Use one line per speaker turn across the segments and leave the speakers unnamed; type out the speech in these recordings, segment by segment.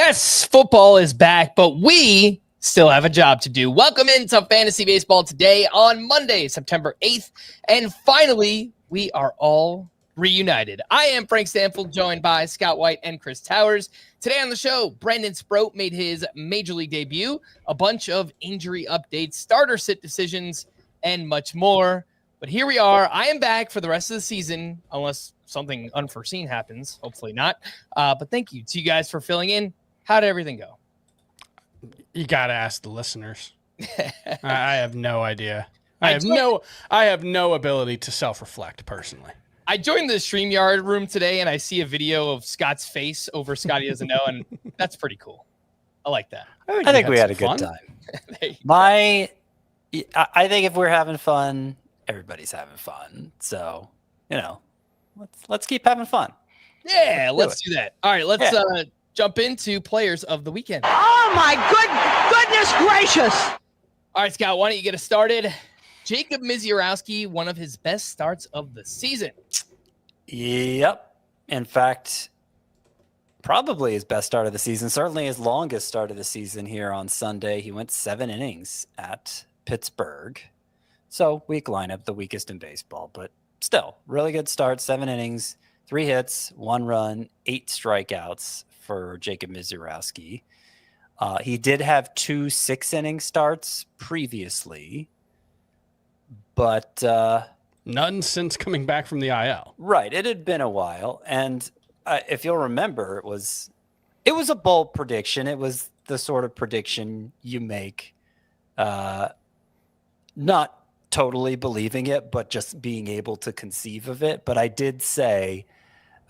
Yes, football is back, but we still have a job to do. Welcome into Fantasy Baseball today on Monday, September 8th. And finally, we are all reunited. I am Frank Stampfl, joined by Scott White and Chris Towers. Today on the show, Brandon Sproat made his Major League debut, a bunch of injury updates, starter sit decisions, and much more. But here we are. I am back for the rest of the season, unless something unforeseen happens. Hopefully not. But thank you to you guys for filling in. How did everything go?
You got to ask the listeners. I have no idea. I have no ability to self-reflect personally.
I joined the StreamYard room today, and I see a video of Scott's face over Scotty Doesn't Know, and that's pretty cool. I like that.
I think we had a good time. I think if we're having fun, everybody's having fun. So, let's keep having fun.
Yeah, let's do that. All right, let's jump into players of the weekend.
Oh, my goodness gracious.
All right, Scott, why don't you get us started? Jacob Misiorowski, one of his best starts of the season.
Yep. In fact, probably his best start of the season, certainly his longest start of the season here on Sunday. He went 7 innings at Pittsburgh. So weak lineup, the weakest in baseball, but still really good start. 7 innings, 3 hits, 1 run, 8 strikeouts for Jacob Misiorowski. He did have 2 6-inning starts previously, but
none since coming back from the IL.
Right. It had been a while. And if you'll remember, it was a bold prediction. It was the sort of prediction you make, not totally believing it, but just being able to conceive of it. But I did say,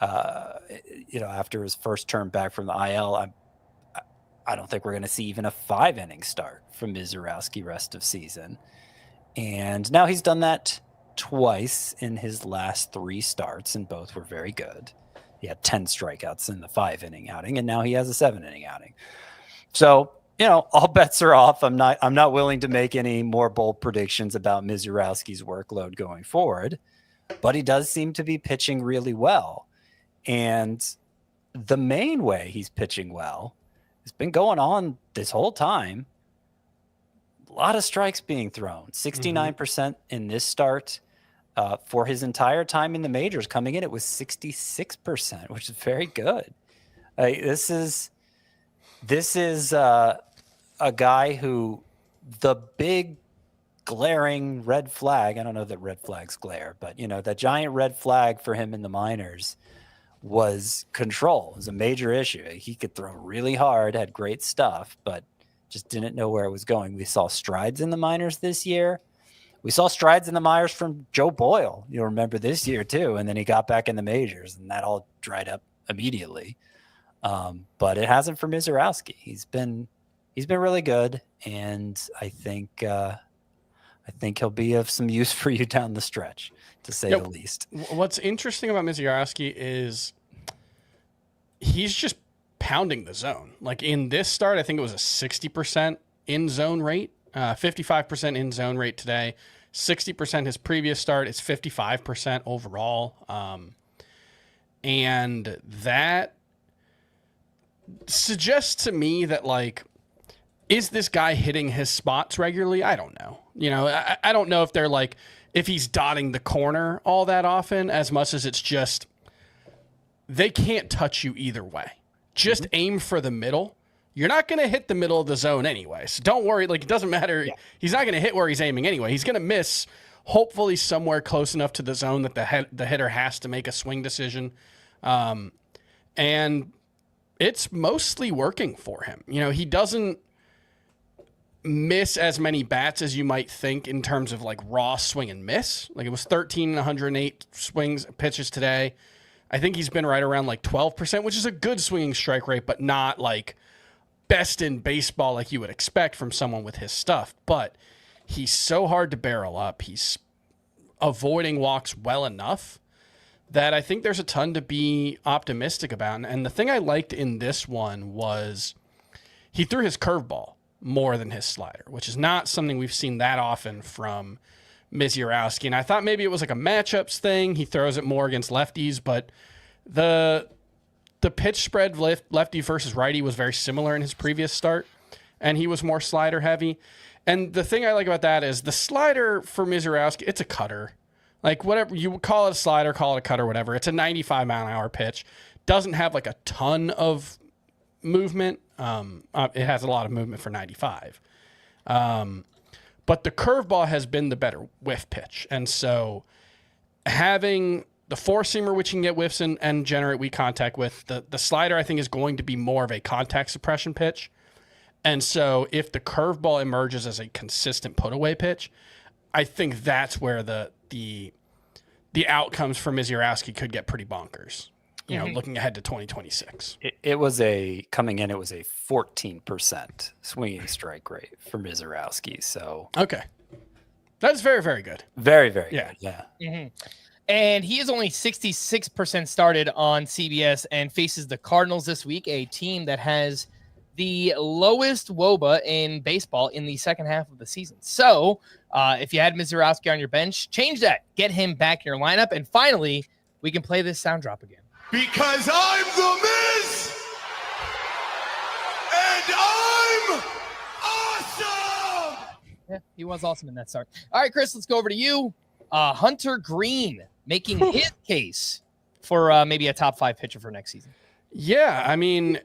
after his first term back from the IL, I don't think we're going to see even a 5-inning start from Misiorowski rest of season. And now he's done that twice in his last 3 starts, and both were very good. He had 10 strikeouts in the 5-inning outing, and now he has a 7-inning outing. So, all bets are off. I'm not willing to make any more bold predictions about Misiorowski's workload going forward, but he does seem to be pitching really well. And the main way he's pitching well has been going on this whole time. A lot of strikes being thrown, 69% in this start. For his entire time in the majors coming in, it was 66%, which is very good. This is a guy who the big glaring red flag, I don't know that red flags glare, but the giant red flag for him in the minors was control. It was a major issue. He could throw really hard, had great stuff, but just didn't know where it was going. We saw strides in the minors this year. We saw strides in the minors from Joe Boyle. You'll remember this year too. And then he got back in the majors and that all dried up immediately. But it hasn't for Misiorowski. He's been really good. And I think he'll be of some use for you down the stretch, to say the least.
What's interesting about Misiorowski is he's just pounding the zone. Like in this start, I think it was a 60% in zone rate, 55% in zone rate today, 60% his previous start. It's 55% overall. And that suggests to me that, is this guy hitting his spots regularly? I don't know. I don't know if they're if he's dotting the corner all that often, as much as it's just, they can't touch you either way. Just aim for the middle. You're not going to hit the middle of the zone anyway. So don't worry. It doesn't matter. Yeah. He's not going to hit where he's aiming anyway. He's going to miss, hopefully somewhere close enough to the zone that the hitter has to make a swing decision. And it's mostly working for him. He doesn't miss as many bats as you might think in terms of raw swing and miss. It was 13 and 108 pitches today. I think he's been right around 12%, which is a good swinging strike rate, but not best in baseball like you would expect from someone with his stuff. But he's so hard to barrel up. He's avoiding walks well enough that I think there's a ton to be optimistic about. And the thing I liked in this one was he threw his curveball more than his slider, which is not something we've seen that often from Misiorowski. And I thought maybe it was a matchups thing. He throws it more against lefties, but the the pitch spread lefty versus righty was very similar in his previous start, and he was more slider heavy. And the thing I like about that is the slider for Misiorowski, it's a cutter. Like whatever you call it, a slider, call it a cutter, whatever. It's a 95-mile-an-hour pitch. Doesn't have like a ton of movement. It has a lot of movement for 95. But the curveball has been the better whiff pitch. And so having the four-seamer, which you can get whiffs and generate weak contact with, the slider, I think, is going to be more of a contact suppression pitch. And so if the curveball emerges as a consistent put-away pitch, I think that's where the outcomes for Misiorowski could get pretty bonkers, looking ahead to 2026.
It was coming in, it was a 14% swinging strike rate for Misiorowski. So
okay. That's very, very good.
Very, very good. Yeah.
Mm-hmm. And he is only 66% started on CBS and faces the Cardinals this week, a team that has the lowest WOBA in baseball in the second half of the season. So if you had Misiorowski on your bench, change that. Get him back in your lineup. And finally, we can play this sound drop again.
Because I'm the Miz, and I'm awesome!
Yeah, he was awesome in that start. All right, Chris, let's go over to you. Hunter Greene making his case for maybe a top 5 pitcher for next season.
Yeah, I mean,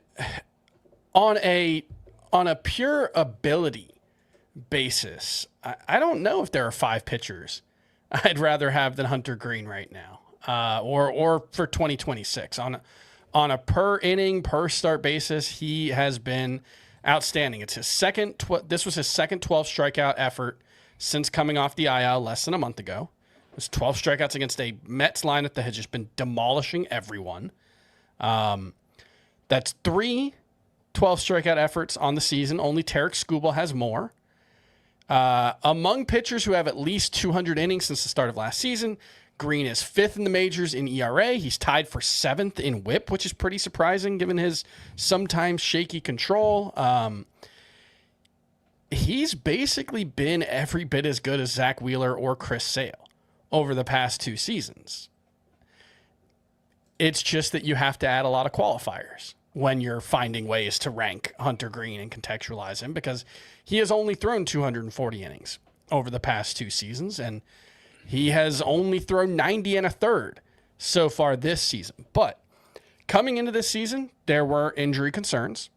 on a pure ability basis, I don't know if there are 5 pitchers I'd rather have than Hunter Greene right now, or for 2026. On a per inning, per start basis, he has been outstanding. It's his this was his second 12 strikeout effort since coming off the IL less than a month ago. It was 12 strikeouts against a Mets lineup that has just been demolishing everyone. That's 3 12 strikeout efforts on the season. Only Tarek Skubal has more. Among pitchers who have at least 200 innings since the start of last season, Greene is 5th in the majors in ERA. He's tied for 7th in WHIP, which is pretty surprising given his sometimes shaky control. He's basically been every bit as good as Zach Wheeler or Chris Sale over the past 2 seasons. It's just that you have to add a lot of qualifiers when you're finding ways to rank Hunter Greene and contextualize him, because he has only thrown 240 innings over the past 2 seasons, and he has only thrown 90 1/3 so far this season. But coming into this season, there were injury concerns,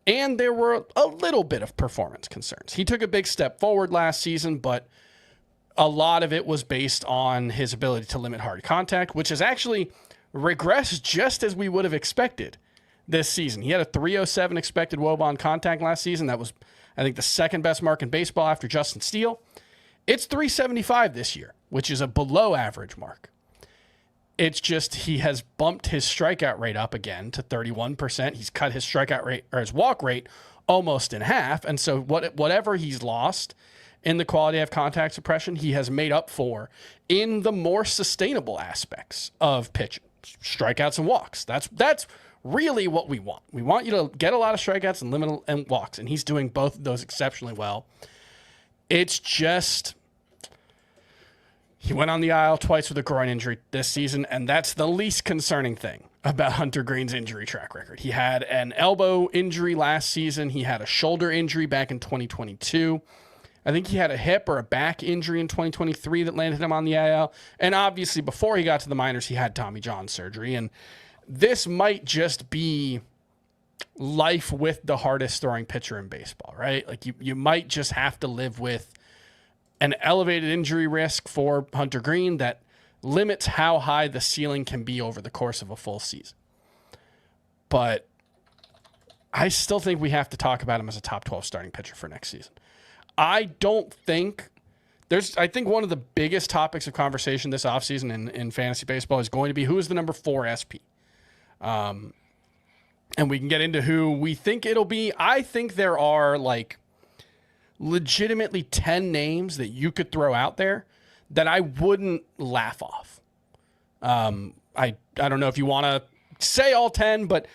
and there were a little bit of performance concerns. He took a big step forward last season, but a lot of it was based on his ability to limit hard contact, which has actually regressed just as we would have expected this season. He had a 307 expected WOBA on contact last season. That was, I think, the second best mark in baseball after Justin Steele. It's 375 this year, which is a below average mark. It's just he has bumped his strikeout rate up again to 31%. He's cut his strikeout rate or his walk rate almost in half. And so whatever he's lost in the quality of contact suppression, he has made up for in the more sustainable aspects of pitching, strikeouts and walks. That's really what we want. We want you to get a lot of strikeouts and limit and walks, and he's doing both of those exceptionally well. It's just he went on the IL twice with a groin injury this season, and that's the least concerning thing about Hunter Greene's injury track record. He had an elbow injury last season. He had a shoulder injury back in 2022. I think he had a hip or a back injury in 2023 that landed him on the IL. And obviously, before he got to the minors, he had Tommy John surgery. And this might just be life with the hardest throwing pitcher in baseball, right? Like you might just have to live with an elevated injury risk for Hunter Greene that limits how high the ceiling can be over the course of a full season. But I still think we have to talk about him as a top 12 starting pitcher for next season. I think one of the biggest topics of conversation this offseason in fantasy baseball is going to be who is the number 4 SP. And we can get into who we think it'll be. I think there are like legitimately 10 names that you could throw out there that I wouldn't laugh off. I don't know if you want to say all 10, but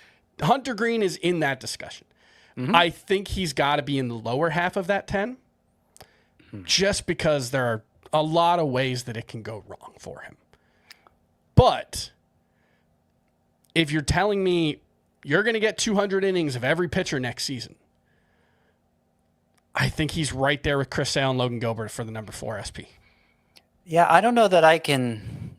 Hunter Greene is in that discussion. Mm-hmm. I think he's got to be in the lower half of that 10 just because there are a lot of ways that it can go wrong for him. But if you're telling me you're going to get 200 innings of every pitcher next season, I think he's right there with Chris Sale and Logan Gilbert for the number 4 SP.
Yeah, I don't know that I can.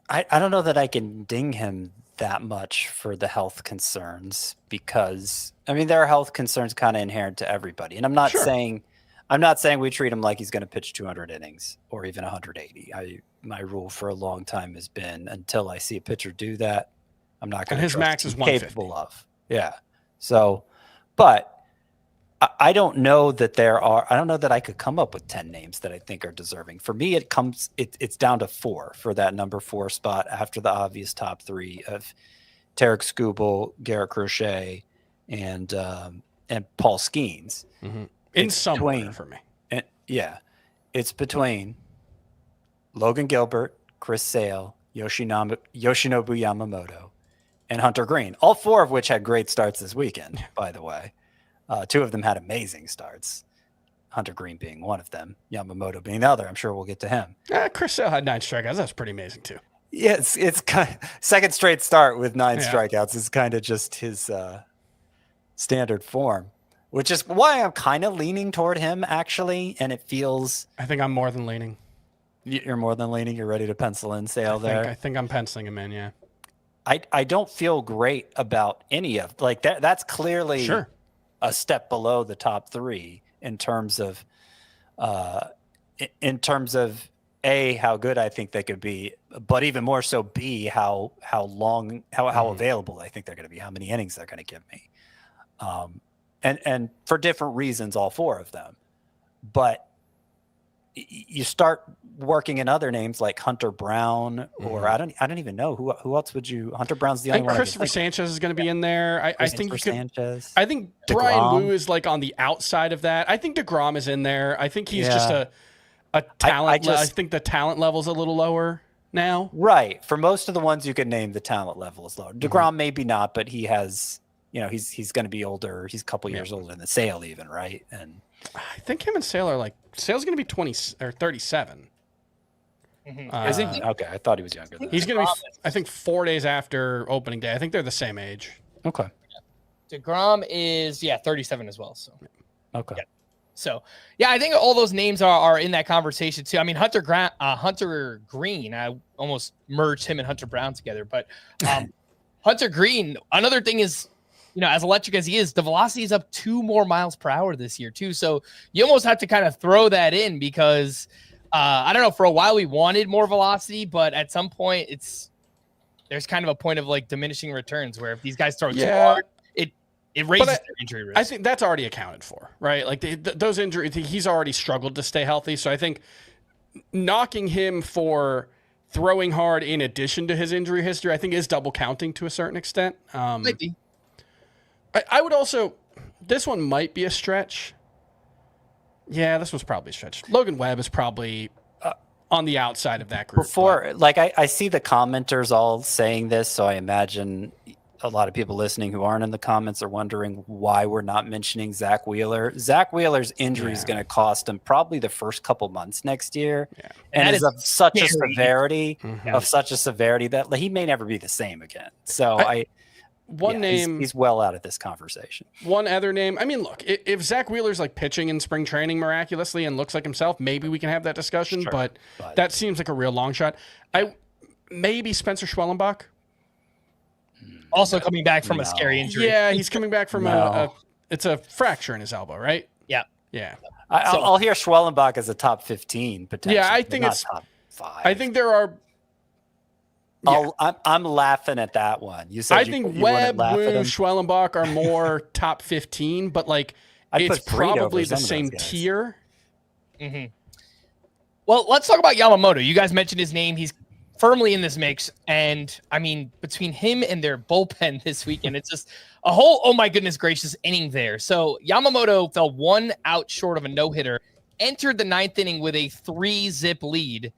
I don't know that I can ding him that much for the health concerns, because I mean there are health concerns kind of inherent to everybody, and I'm not saying we treat him like he's going to pitch 200 innings or even 180. My rule for a long time has been, until I see a pitcher do that, I'm not going to.
His max is 150.
Capable of. Yeah. So, but I don't know that I don't know that I could come up with 10 names that I think are deserving. For me, it's down to 4 for that number 4 spot after the obvious top 3 of Tarek Skubal, Garrett Crochet, and Paul Skeens.
Mm-hmm. In some way for me.
And, yeah. It's between Logan Gilbert, Chris Sale, Yoshinobu Yamamoto, and Hunter Greene. All 4 of which had great starts this weekend, by the way. 2 of them had amazing starts. Hunter Greene being one of them, Yamamoto being the other. I'm sure we'll get to him.
Chris Sale had 9 strikeouts. That's pretty amazing too.
Yeah, it's kind of, second straight start with 9 strikeouts is kind of just his standard form, which is why I'm kind of leaning toward him actually. And it feels.
I think I'm more than leaning.
You're more than leaning. You're ready to pencil in Sale there.
I think I'm penciling him in. Yeah.
I don't feel great about any of like that. That's clearly a step below the top 3 in terms of A, how good I think they could be, but even more so B, how available I think they're going to be, how many innings they're going to give me. And for different reasons, all 4 of them. But you start working in other names like Hunter Brown, or I don't even know who else would you. Hunter Brown's the only one.
Christopher Sanchez is going to be in there. I think you could.
Sanchez.
I think Brian Wu is like on the outside of that. I think DeGrom is in there. I think he's just a talent. I think the talent level's a little lower now.
Right. For most of the ones you could name, the talent level is lower. DeGrom maybe not, but he has. He's going to be older. He's a couple years older than Sale even, right? And
I think him and Sale are Sale's going to be 20 or 37.
Mm-hmm. Is he? Okay, I thought he was younger.
He's going to be, I think, 4 days after opening day. I think they're the same age.
Okay.
DeGrom is 37 as well. So.
Okay.
Yeah. So I think all those names are in that conversation too. I mean, Hunter Greene. I almost merged him and Hunter Brown together, but Hunter Greene. Another thing is, as electric as he is, the velocity is up 2 more miles per hour this year too. So you almost have to kind of throw that in because I don't know. For a while we wanted more velocity, but at some point there's kind of a point of like diminishing returns where if these guys throw too hard, it raises their injury risk.
I think that's already accounted for, right? Like those injuries, he's already struggled to stay healthy. So I think knocking him for throwing hard in addition to his injury history, I think is double counting to a certain extent.
Might be.
I would also, this one might be a stretch. Yeah, this was probably a stretch. Logan Webb is probably on the outside of that group.
I see the commenters all saying this, so I imagine a lot of people listening who aren't in the comments are wondering why we're not mentioning Zach Wheeler. Zach Wheeler's injury is going to cost him probably the first couple months next year. Yeah. And is of such a severity, that he may never be the same again. So he's well out of this conversation.
One other name. I mean, look, if Zach Wheeler's like pitching in spring training miraculously and looks like himself, maybe we can have that discussion, but that seems like a real long shot. Maybe Spencer Schwellenbach.
Also coming back from a scary injury.
Yeah, he's coming back from it's a fracture in his elbow, right?
Yeah.
Yeah.
I'll hear Schwellenbach as a top 15 potentially.
Yeah, I think it's
top 5.
I think there are.
Yeah. I'm laughing at that one. You said
I think Webb, Wu, Schwellenbach are more top 15, but it's probably the same tier.
Mm-hmm. Well, let's talk about Yamamoto. You guys mentioned his name. He's firmly in this mix. And I mean, between him and their bullpen this weekend, it's just a whole, oh my goodness gracious, inning there. So Yamamoto fell 1 out short of a no-hitter, entered the 9th inning with a 3-zip lead.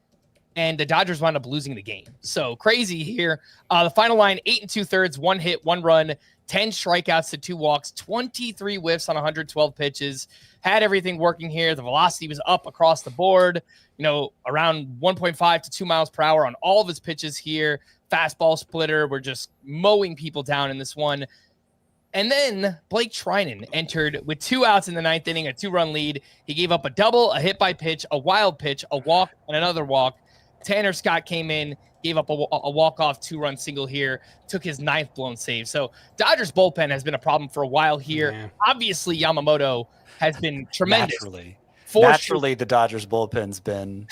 and the Dodgers wound up losing the game. So crazy here. The final line, 8 2/3, 1 hit, 1 run, 10 strikeouts to 2 walks, 23 whiffs on 112 pitches. Had everything working here. The velocity was up across the board, around 1.5 to 2 miles per hour on all of his pitches here. Fastball splitter. We're just mowing people down in this one. And then Blake Treinen entered with 2 outs in the 9th inning, a 2-run lead. He gave up a double, a hit by pitch, a wild pitch, a walk, and another walk. Tanner Scott came in, gave up a walk-off 2-run single here, took his 9th blown save. So Dodgers bullpen has been a problem for a while here. Yeah. Obviously, Yamamoto has been tremendous.
Naturally, the Dodgers bullpen's been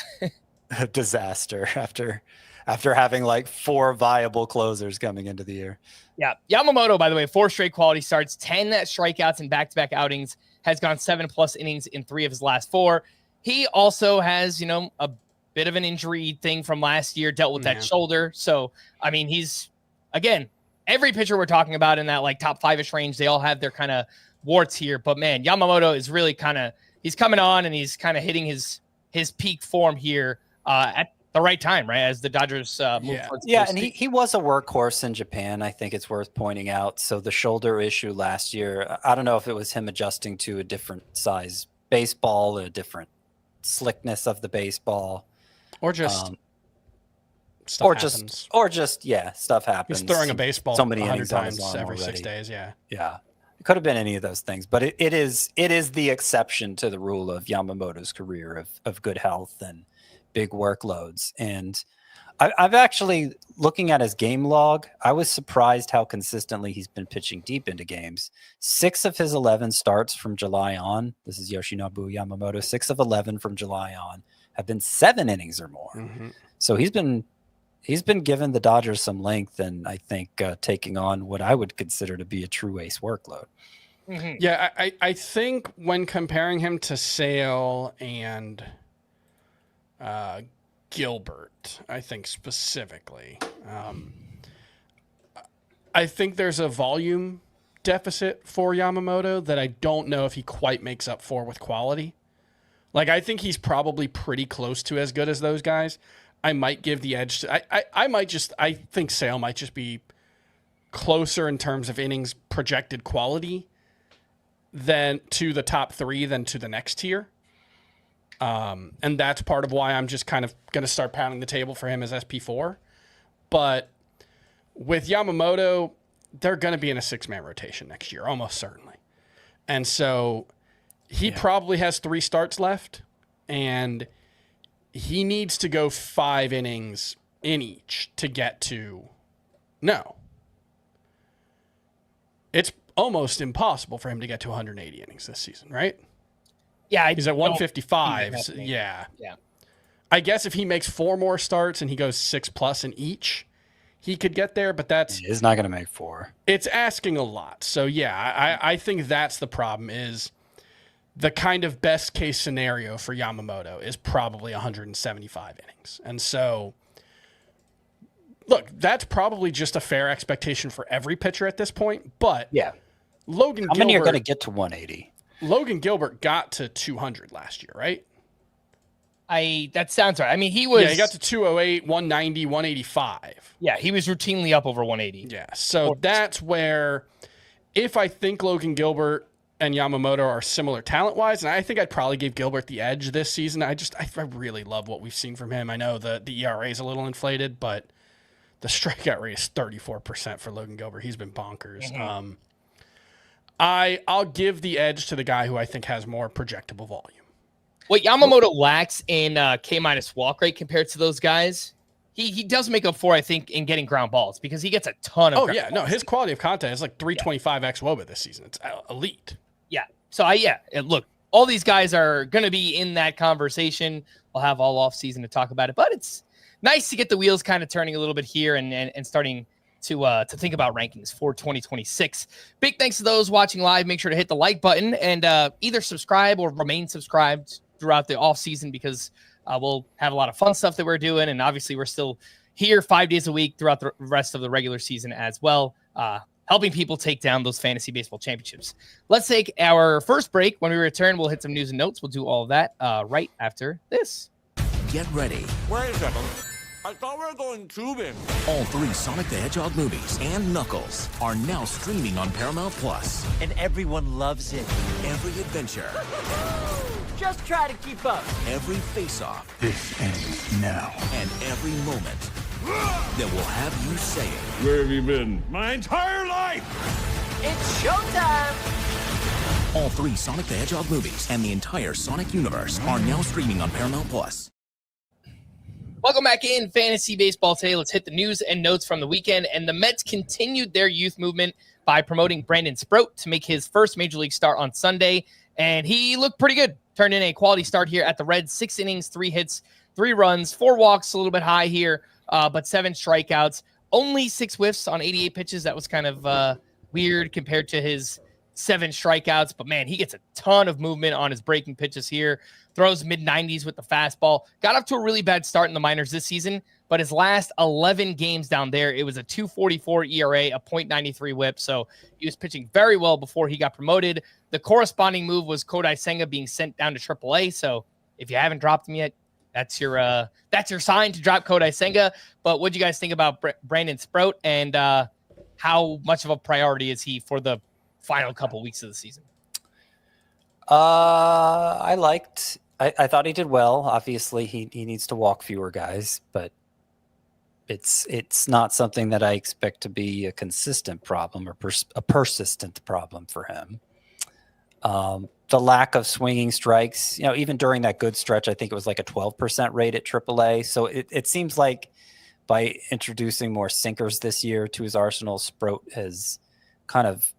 a disaster after having like 4 viable closers coming into the year.
Yeah. Yamamoto, by the way, 4 straight quality starts, 10 strikeouts in back-to-back outings, has gone 7+ innings in 3 of his last 4. He also has, a bit of an injury thing from last year, dealt with that shoulder. So, I mean, he's, again, every pitcher we're talking about in that like top 5-ish range, they all have their kind of warts here. But man, Yamamoto is really he's coming on and he's kind of hitting his peak form here at the right time, right? As the Dodgers move towards
and he was a workhorse in Japan. I think it's worth pointing out. So the shoulder issue last year, I don't know if it was him adjusting to a different size baseball, a different slickness of the baseball,
or just
stuff happens.
He's throwing a baseball
so many
100 times every
already.
6 days. Yeah.
It could have been any of those things, but it is the exception to the rule of Yamamoto's career of good health and big workloads. And I've actually, looking at his game log, I was surprised how consistently he's been pitching deep into games. 6 of his 11 starts from July on, this is Yoshinobu Yamamoto, 6 of 11 from July on have been 7 innings or more. Mm-hmm. So he's been giving the Dodgers some length, and I think taking on what I would consider to be a true ace workload.
Mm-hmm. Yeah, I think when comparing him to Sale and Gilbert, I think specifically, I think there's a volume deficit for Yamamoto that I don't know if he quite makes up for with quality. Like, I think he's probably pretty close to as good as those guys. I might give the edge to, I think Sale might just be closer in terms of innings projected quality than to the top 3 than to the next tier. And that's part of why I'm just kind of going to start pounding the table for him as SP4. But with Yamamoto, they're going to be in a 6-man rotation next year, almost certainly. And so he probably has 3 starts left, and he needs to go 5 innings in each to get to it's almost impossible for him to get to 180 innings this season, right?
Yeah,
he's at 155. So, yeah. I guess if he makes 4 more starts and he goes 6+ in each, he could get there, but
he's not going to make 4.
It's asking a lot. So I think that's the problem, is the kind of best case scenario for Yamamoto is probably 175 innings. And so, look, that's probably just a fair expectation for every pitcher at this point. But Logan Gilbert,
how many are going to get to 180?
Logan Gilbert got to 200 last year, right?
That sounds right. I mean, he got
to 208, 190, 185.
Yeah, he was routinely up over 180.
Yeah, so that's where, if I think Logan Gilbert and Yamamoto are similar talent-wise, and I think I'd probably give Gilbert the edge this season. I really love what we've seen from him. I know the ERA is a little inflated, but the strikeout rate is 34% for Logan Gilbert. He's been bonkers. Mm-hmm. I'll give the edge to the guy who I think has more projectable volume.
What Yamamoto lacks in K- walk rate compared to those guys, he does make up for, I think, in getting ground balls, because he gets a ton of ground balls.
His quality of contact is like 325 xWOBA this season. It's elite.
Yeah. So look, all these guys are going to be in that conversation. We'll have all off season to talk about it, but it's nice to get the wheels kind of turning a little bit here and starting to think about rankings for 2026. Big thanks to those watching live. Make sure to hit the like button and either subscribe or remain subscribed throughout the off season, because we'll have a lot of fun stuff that we're doing. And obviously we're still here 5 days a week throughout the rest of the regular season as well, helping people take down those fantasy baseball championships. Let's take our first break. When we return, we'll hit some news and notes. We'll do all of that right after this.
get ready.
Wait a second. I thought we were going tubing.
All 3 Sonic the Hedgehog movies and Knuckles are now streaming on Paramount Plus.
And everyone loves it.
Every adventure,
Just try to keep up.
every face-off,
This ends now.
and every moment that will have you saying,
Where have you been? My entire life!
It's showtime.
all 3 Sonic the Hedgehog movies and the entire Sonic universe are now streaming on Paramount Plus.
Welcome back in Fantasy Baseball today. Let's hit the news and notes from the weekend. And the Mets continued their youth movement by promoting Brandon Sproat to make his first Major League start on Sunday. And he looked pretty good. Turned in a quality start here at the Reds. 6 innings, 3 hits, 3 runs, 4 walks, a little bit high here, but 7 strikeouts. Only 6 whiffs on 88 pitches. That was kind of weird compared to his 7 strikeouts. But, man, he gets a ton of movement on his breaking pitches here. Throws mid-90s with the fastball. Got off to a really bad start in the minors this season, but his last 11 games down there, it was a 2.44 ERA, a .93 whip. So he was pitching very well before he got promoted. The corresponding move was Kodai Senga being sent down to AAA. So if you haven't dropped him yet, that's your sign to drop Kodai Senga. But what do you guys think about Brandon Sproat, and how much of a priority is he for the final couple weeks of the season?
I thought he did well. Obviously, he needs to walk fewer guys, but it's not something that I expect to be a consistent problem or a persistent problem for him. The lack of swinging strikes, even during that good stretch, I think it was like a 12% rate at AAA. So it seems like by introducing more sinkers this year to his arsenal, Sproat has kind of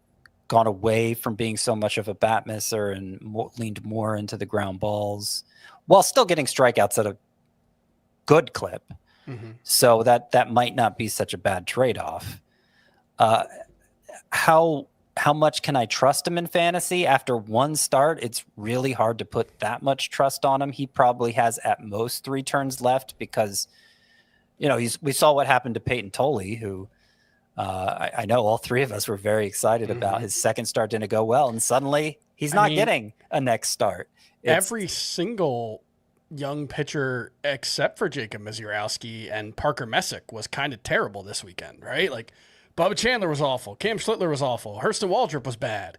gone away from being so much of a bat misser and leaned more into the ground balls while still getting strikeouts at a good clip.
Mm-hmm.
So that might not be such a bad trade-off. How much can I trust him in fantasy? After one start, it's really hard to put that much trust on him. He probably has at most 3 turns left because, we saw what happened to Peyton Tolley, who I know all 3 of us were very excited about. His second start didn't go well, and suddenly he's not getting a next start.
Every single young pitcher except for Jacob Misiorowski and Parker Messick was kind of terrible this weekend, right? Like Bubba Chandler was awful. Cam Schlittler was awful. Hurston Waldrop was bad.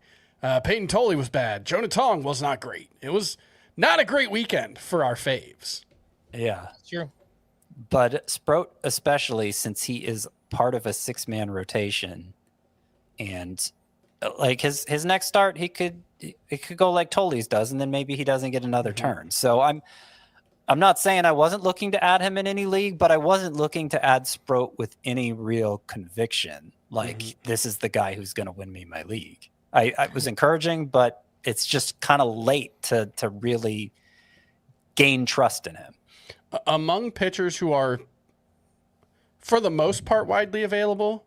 Peyton Tolley was bad. Jonah Tong was not great. It was not a great weekend for our faves.
Yeah.
True.
But Sproat, especially since he is part of a 6-man rotation, and like his next start, it could go like Tolley's does, and then maybe he doesn't get another turn. So I'm not saying I wasn't looking to add him in any league, but I wasn't looking to add Sproat with any real conviction. Like this is the guy who's going to win me my league. I was encouraging, but it's just kind of late to really gain trust in him.
Among pitchers who are, for the most part, widely available,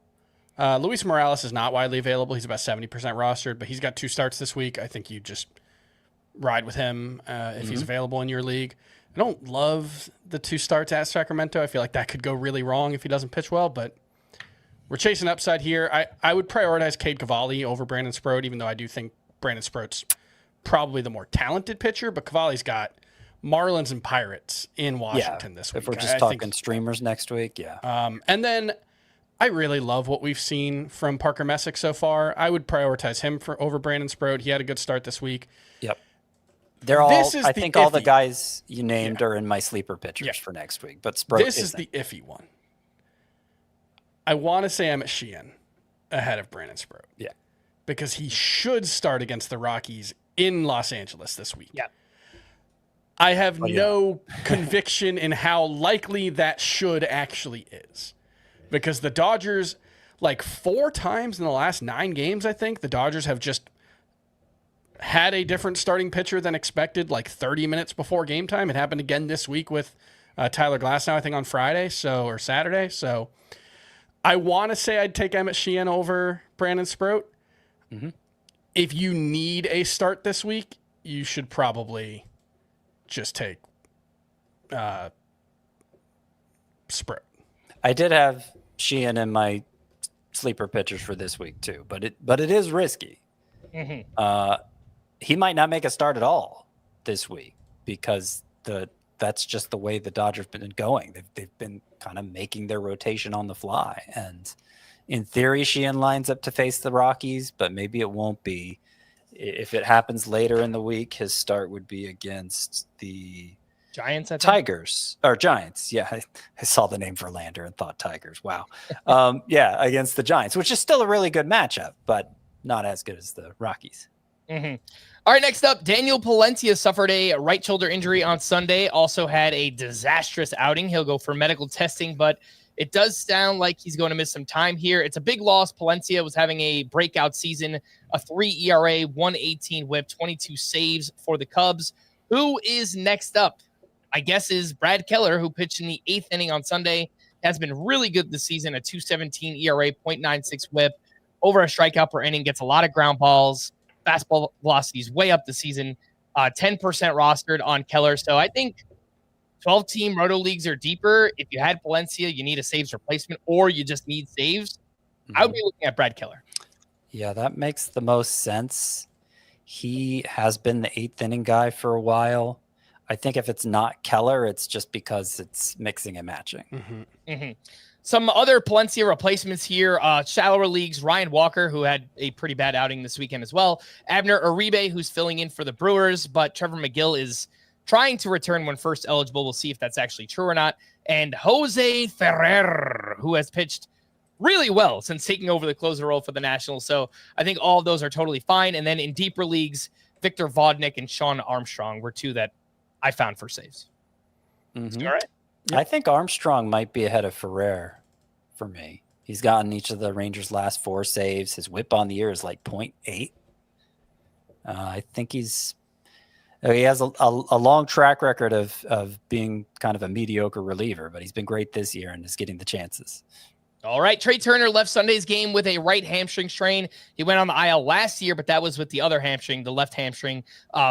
Luis Morales is not widely available. He's about 70% rostered, but he's got 2 starts this week. I think you just ride with him if he's available in your league. I don't love the 2 starts at Sacramento. I feel like that could go really wrong if he doesn't pitch well, but we're chasing upside here. I would prioritize Cade Cavalli over Brandon Sproat, even though I do think Brandon Sproat's probably the more talented pitcher, but Cavalli's got Marlins and Pirates in Washington this week.
If we're just talking streamers next week,
and then I really love what we've seen from Parker Messick so far. I would prioritize him over Brandon Sproat. He had a good start this week.
Yep. I think all the guys you named are in my sleeper pitchers for next week, but Sproat
is the iffy one. I want to say Emmett Sheehan ahead of Brandon Sproat.
Yeah.
Because he should start against the Rockies in Los Angeles this week.
Yeah.
I have no conviction in how likely that should actually is. Because the Dodgers, like 4 times in the last 9 games, I think, the Dodgers have just had a different starting pitcher than expected, like 30 minutes before game time. It happened again this week with Tyler Glasnow, I think, on Friday or Saturday. So I want to say I'd take Emmett Sheehan over Brandon Sproat.
Mm-hmm.
If you need a start this week, you should probably just take Sproat.
I did have Sheehan in my sleeper pitchers for this week too, but it is risky. He might not make a start at all this week because the that's just the way the Dodgers have been going. They've been kind of making their rotation on the fly. And in theory, Sheehan lines up to face the Rockies, but maybe it won't be. If it happens later in the week, his start would be against the
Giants, I think.
Tigers or Giants. Yeah, I saw the name Verlander and thought Tigers. Wow. Yeah, against the Giants, which is still a really good matchup, but not as good as the Rockies.
Mm-hmm. All right, next up, Daniel Palencia suffered a right shoulder injury on Sunday, also had a disastrous outing. He'll go for medical testing, but it does sound like he's going to miss some time here. It's a big loss. Palencia was having a breakout season, a 3 ERA, 118 whip, 22 saves for the Cubs. Who is next up? I guess is Brad Keller, who pitched in the 8th inning on Sunday, has been really good this season, a 2.17 ERA, 0.96 whip, over a strikeout per inning, gets a lot of ground balls. Fastball velocity is way up the season, 10% rostered on Keller. So I think 12-team roto leagues are deeper. If you had Palencia, you need a saves replacement, or you just need saves. I would be looking at Brad Keller.
Yeah, that makes the most sense. He has been the 8th inning guy for a while. I think if it's not Keller, it's just because it's mixing and matching.
Some other Palencia replacements here. Shallower leagues, Ryan Walker, who had a pretty bad outing this weekend as well. Abner Uribe, who's filling in for the Brewers, but Trevor McGill is trying to return when first eligible. We'll see if that's actually true or not. And Jose Ferrer, who has pitched really well since taking over the closer role for the Nationals. So I think all of those are totally fine. And then in deeper leagues, Victor Vodnik and Sean Armstrong were two that I found for saves. All right.
Yep. I think Armstrong might be ahead of Ferrer for me. He's gotten each of the Rangers' last 4 saves. His whip on the year is like 0.8. I think he has a long track record of being kind of a mediocre reliever, but he's been great this year and is getting the chances.
All right. Trey Turner left Sunday's game with a right hamstring strain. He went on the IL last year, but that was with the other hamstring, the left hamstring.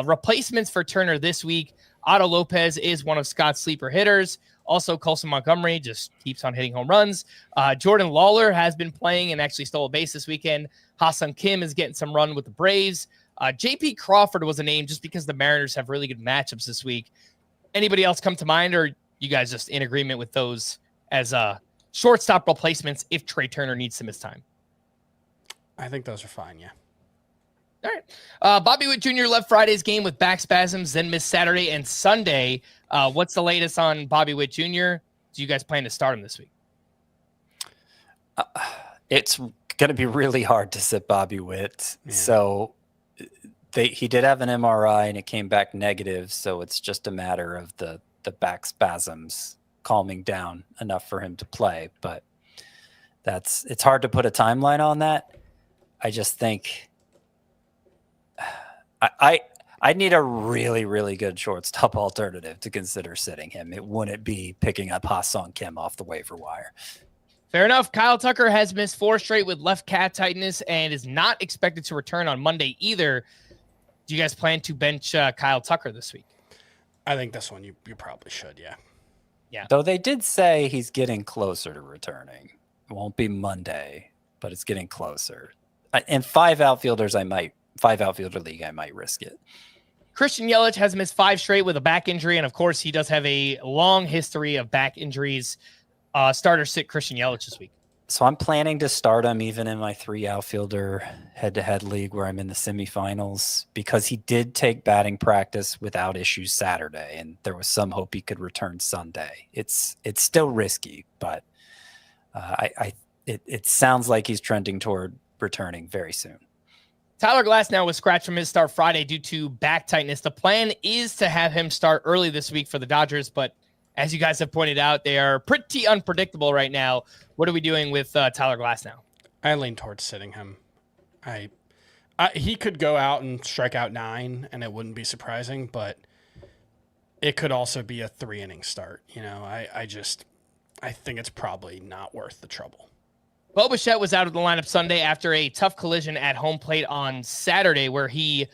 Replacements for Turner this week. Otto Lopez is one of Scott's sleeper hitters. Also, Colson Montgomery just keeps on hitting home runs. Jordan Lawler has been playing and actually stole a base this weekend. Ha-Seong Kim is getting some run with the Braves. J.P. Crawford was a name just because the Mariners have really good matchups this week. Anybody else come to mind, or you guys just in agreement with those as shortstop replacements if Trey Turner needs to miss time?
I think those are fine, yeah.
All right. Bobby Witt Jr. left Friday's game with back spasms, then missed Saturday and Sunday. What's the latest on Bobby Witt Jr.? Do you guys plan to start him this week?
It's going to be really hard to sit Bobby Witt. Yeah. So he did have an MRI and it came back negative. So it's just a matter of the back spasms calming down enough for him to play. But it's hard to put a timeline on that. I just think I need a really, really good shortstop alternative to consider sitting him. It wouldn't be picking up Ha-Seong Kim off the waiver wire.
Fair enough. Kyle Tucker has missed 4 straight with left calf tightness and is not expected to return on Monday either. Do you guys plan to bench Kyle Tucker this week?
I think this one you probably should, yeah.
Yeah.
Though they did say he's getting closer to returning. It won't be Monday, but it's getting closer. In 5 outfielder league, I might risk it.
Christian Yelich has missed 5 straight with a back injury, and of course, he does have a long history of back injuries. Starter sit Christian Yelich this week.
So I'm planning to start him even in my 3 outfielder head-to-head league where I'm in the semifinals because he did take batting practice without issues Saturday, and there was some hope he could return Sunday. It's still risky, but it sounds like he's trending toward returning very soon.
Tyler Glasnow was scratched from his start Friday due to back tightness. The plan is to have him start early this week for the Dodgers, but as you guys have pointed out, they are pretty unpredictable right now. What are we doing with Tyler Glasnow?
I lean towards sitting him. He could go out and strike out 9, and it wouldn't be surprising, but it could also be a 3-inning start. You know, I think it's probably not worth the trouble.
Bo Bichette was out of the lineup Sunday after a tough collision at home plate on Saturday where he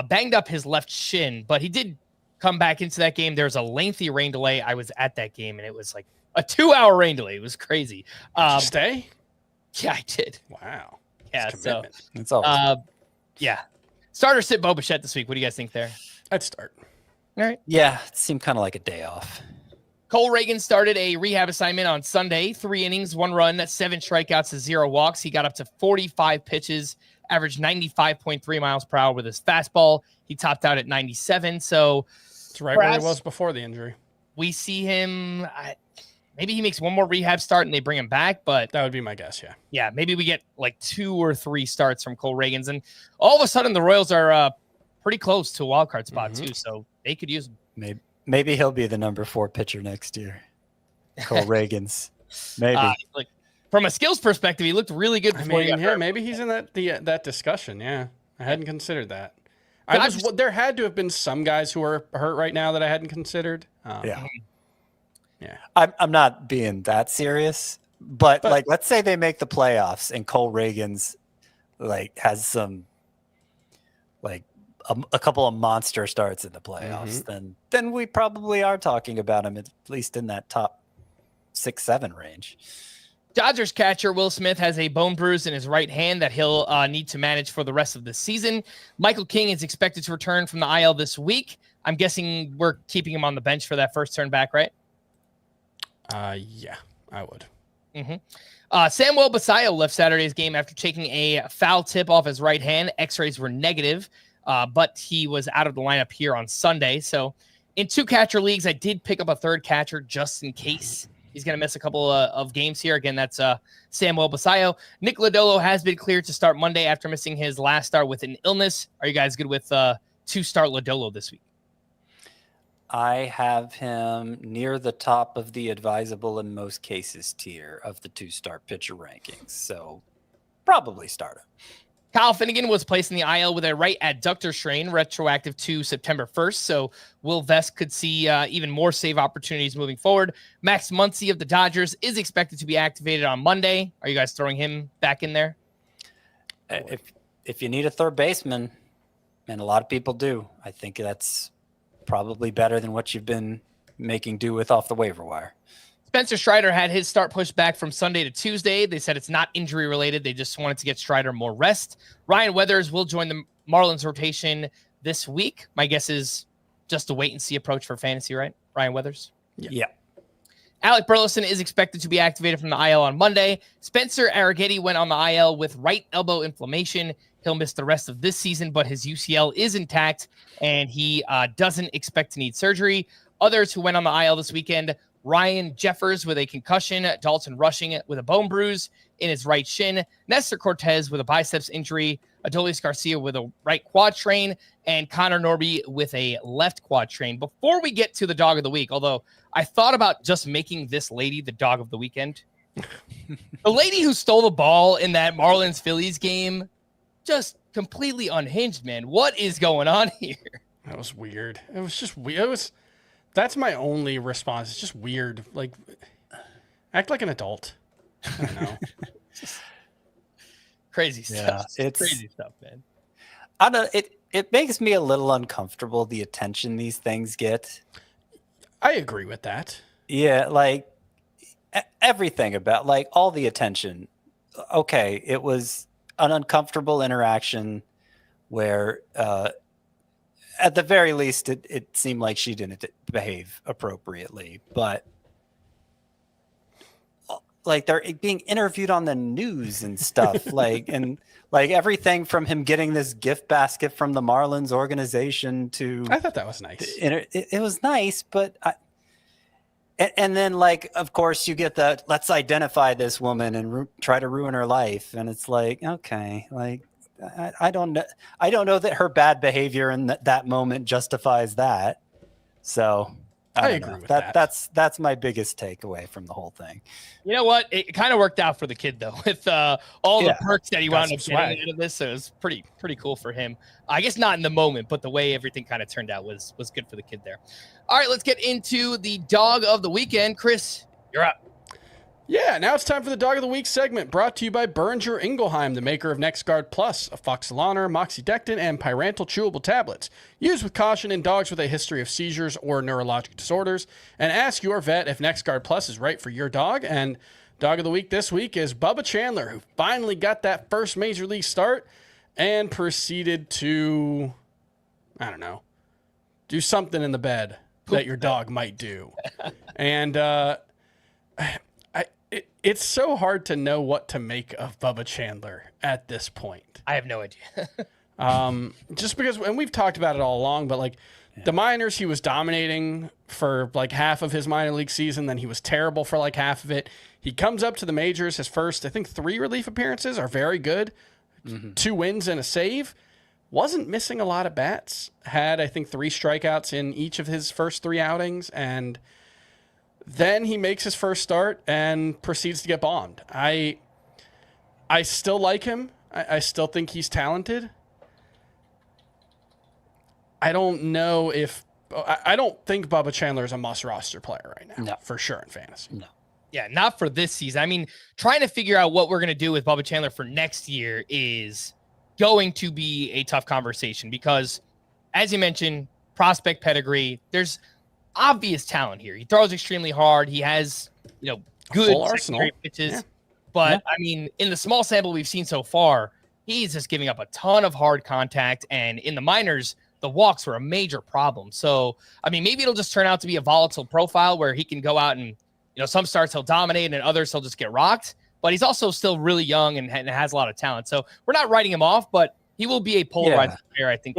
banged up his left shin, but he did come back into that game. There was a lengthy rain delay. I was at that game, and it was like a 2-hour rain delay. It was crazy.
Did you stay?
Yeah, I did.
Wow.
Yeah, so
it's all
yeah. Starter sit Bo Bichette this week. What do you guys think there?
I'd start.
All right.
Yeah, it seemed kind of like a day off.
Cole Reagan started a rehab assignment on Sunday. 3 innings, 1 run, 7 strikeouts, 0 walks. He got up to 45 pitches, averaged 95.3 miles per hour with his fastball. He topped out at 97. So
It's right where he was before the injury.
we see him. Maybe he makes one more rehab start and they bring him back, but
That would be my guess, yeah.
yeah, maybe we get like 2 or 3 starts from Cole Reagan's, and all of a sudden the Royals are pretty close to a wild card spot too, so they could use him.
Maybe he'll be the number 4 pitcher next year. Cole Reagan's. Maybe.
Like from a skills perspective, he looked really good before he got hurt.
Maybe he's in that discussion. Yeah, I hadn't considered that. There had to have been some guys who are hurt right now that I hadn't considered.
Yeah.
Yeah.
I'm not being that serious, but like, let's say they make the playoffs and Cole Reagan's like has some like a couple of monster starts in the playoffs, then we probably are talking about him at least in that top 6-7 range.
Dodgers catcher Will Smith has a bone bruise in his right hand that he'll need to manage for the rest of the season. Michael King is expected to return from the IL this week. I'm guessing we're keeping him on the bench for that first turn back, right?
Yeah, I would.
Samuel Basallo left Saturday's game after taking a foul tip off his right hand. X-rays were negative, but he was out of the lineup here on Sunday. So in 2 catcher leagues, I did pick up a third catcher just in case he's going to miss a couple of games here. Again, that's Samuel Basallo. Nick Lodolo has been cleared to start Monday after missing his last start with an illness. Are you guys good with to start Lodolo this week?
I have him near the top of the advisable in most cases tier of the 2-start pitcher rankings. So probably start him.
Kyle Finnegan was placed in the IL with a right adductor strain, retroactive to September 1st. So Will Vest could see even more save opportunities moving forward. Max Muncy of the Dodgers is expected to be activated on Monday. Are you guys throwing him back in there?
If you need a third baseman, and a lot of people do, I think that's probably better than what you've been making do with off the waiver wire.
Spencer Strider had his start pushed back from Sunday to Tuesday. They said it's not injury related. They just wanted to get Strider more rest. Ryan Weathers will join the Marlins rotation this week. My guess is just a wait and see approach for fantasy, right? Ryan Weathers?
Yeah.
Alec Burleson is expected to be activated from the IL on Monday. Spencer Arrighetti went on the IL with right elbow inflammation. He'll miss the rest of this season, but his UCL is intact, and he doesn't expect to need surgery. Others who went on the IL this weekend, Ryan Jeffers with a concussion, Dalton Rushing with a bone bruise in his right shin, Nestor Cortez with a biceps injury, Adolis Garcia with a right quad strain, and Connor Norby with a left quad strain. Before we get to the dog of the week, although I thought about just making this lady the dog of the weekend. The lady who stole the ball in that Marlins-Phillies game, just completely unhinged, man. What is going on here?
That was weird. It was just weird. That's my only response. It's just weird. Like, act like an adult. I don't know.
Crazy stuff.
Yeah, it's
crazy stuff, man.
I don't. It makes me a little uncomfortable, the attention these things get.
I agree with that.
Yeah, like everything about like all the attention. Okay, it was an uncomfortable interaction where at the very least it seemed like she didn't behave appropriately, but like they're being interviewed on the news and stuff like everything from him getting this gift basket from the Marlins organization to
I thought that was nice.
It was nice, but and then like of course you get the let's identify this woman and try to ruin her life, and it's like okay, like I don't know that her bad behavior in that moment justifies that. So I agree with that. That's my biggest takeaway from the whole thing.
You know what? It kind of worked out for the kid though, with all the perks that he wound up getting out of this. So it was pretty cool for him. I guess not in the moment, but the way everything kind of turned out was good for the kid there. All right, let's get into the dog of the weekend. Chris, you're up.
Yeah, now it's time for the Dog of the Week segment, brought to you by Boehringer Ingelheim, the maker of NexGard Plus, Afoxolaner, Moxidectin, and Pyrantel chewable tablets. Use with caution in dogs with a history of seizures or neurologic disorders, and ask your vet if NexGard Plus is right for your dog. And Dog of the Week this week is Bubba Chandler, who finally got that first Major League start and proceeded to, I don't know, Do something in the bed that your dog might do. And it's so hard to know what to make of Bubba Chandler at this point.
I have no idea.
Just because, and we've talked about it all along, but like the minors, he was dominating for like half of his minor league season. Then he was terrible for like half of it. He comes up to the majors. His first, I think, 3 relief appearances are very good. 2 wins and a save. Wasn't missing a lot of bats. Had, I think, 3 strikeouts in each of his first 3 outings. And then he makes his first start and proceeds to get bombed. I still like him. I still think he's talented. I don't know if I don't think Bubba Chandler is a must roster player right now.
No.
For sure in fantasy.
No.
Yeah, not for this season. I mean, trying to figure out what we're going to do with Bubba Chandler for next year is going to be a tough conversation because, as you mentioned, prospect pedigree, there's obvious talent here. He throws extremely hard. He has, good secondary pitches.
Yeah.
But, I mean, in the small sample we've seen so far, he's just giving up a ton of hard contact. And in the minors, the walks were a major problem. So, I mean, maybe it'll just turn out to be a volatile profile where he can go out and, some starts he'll dominate and others he'll just get rocked. But he's also still really young and has a lot of talent. So we're not writing him off, but he will be a polarizing player, I think.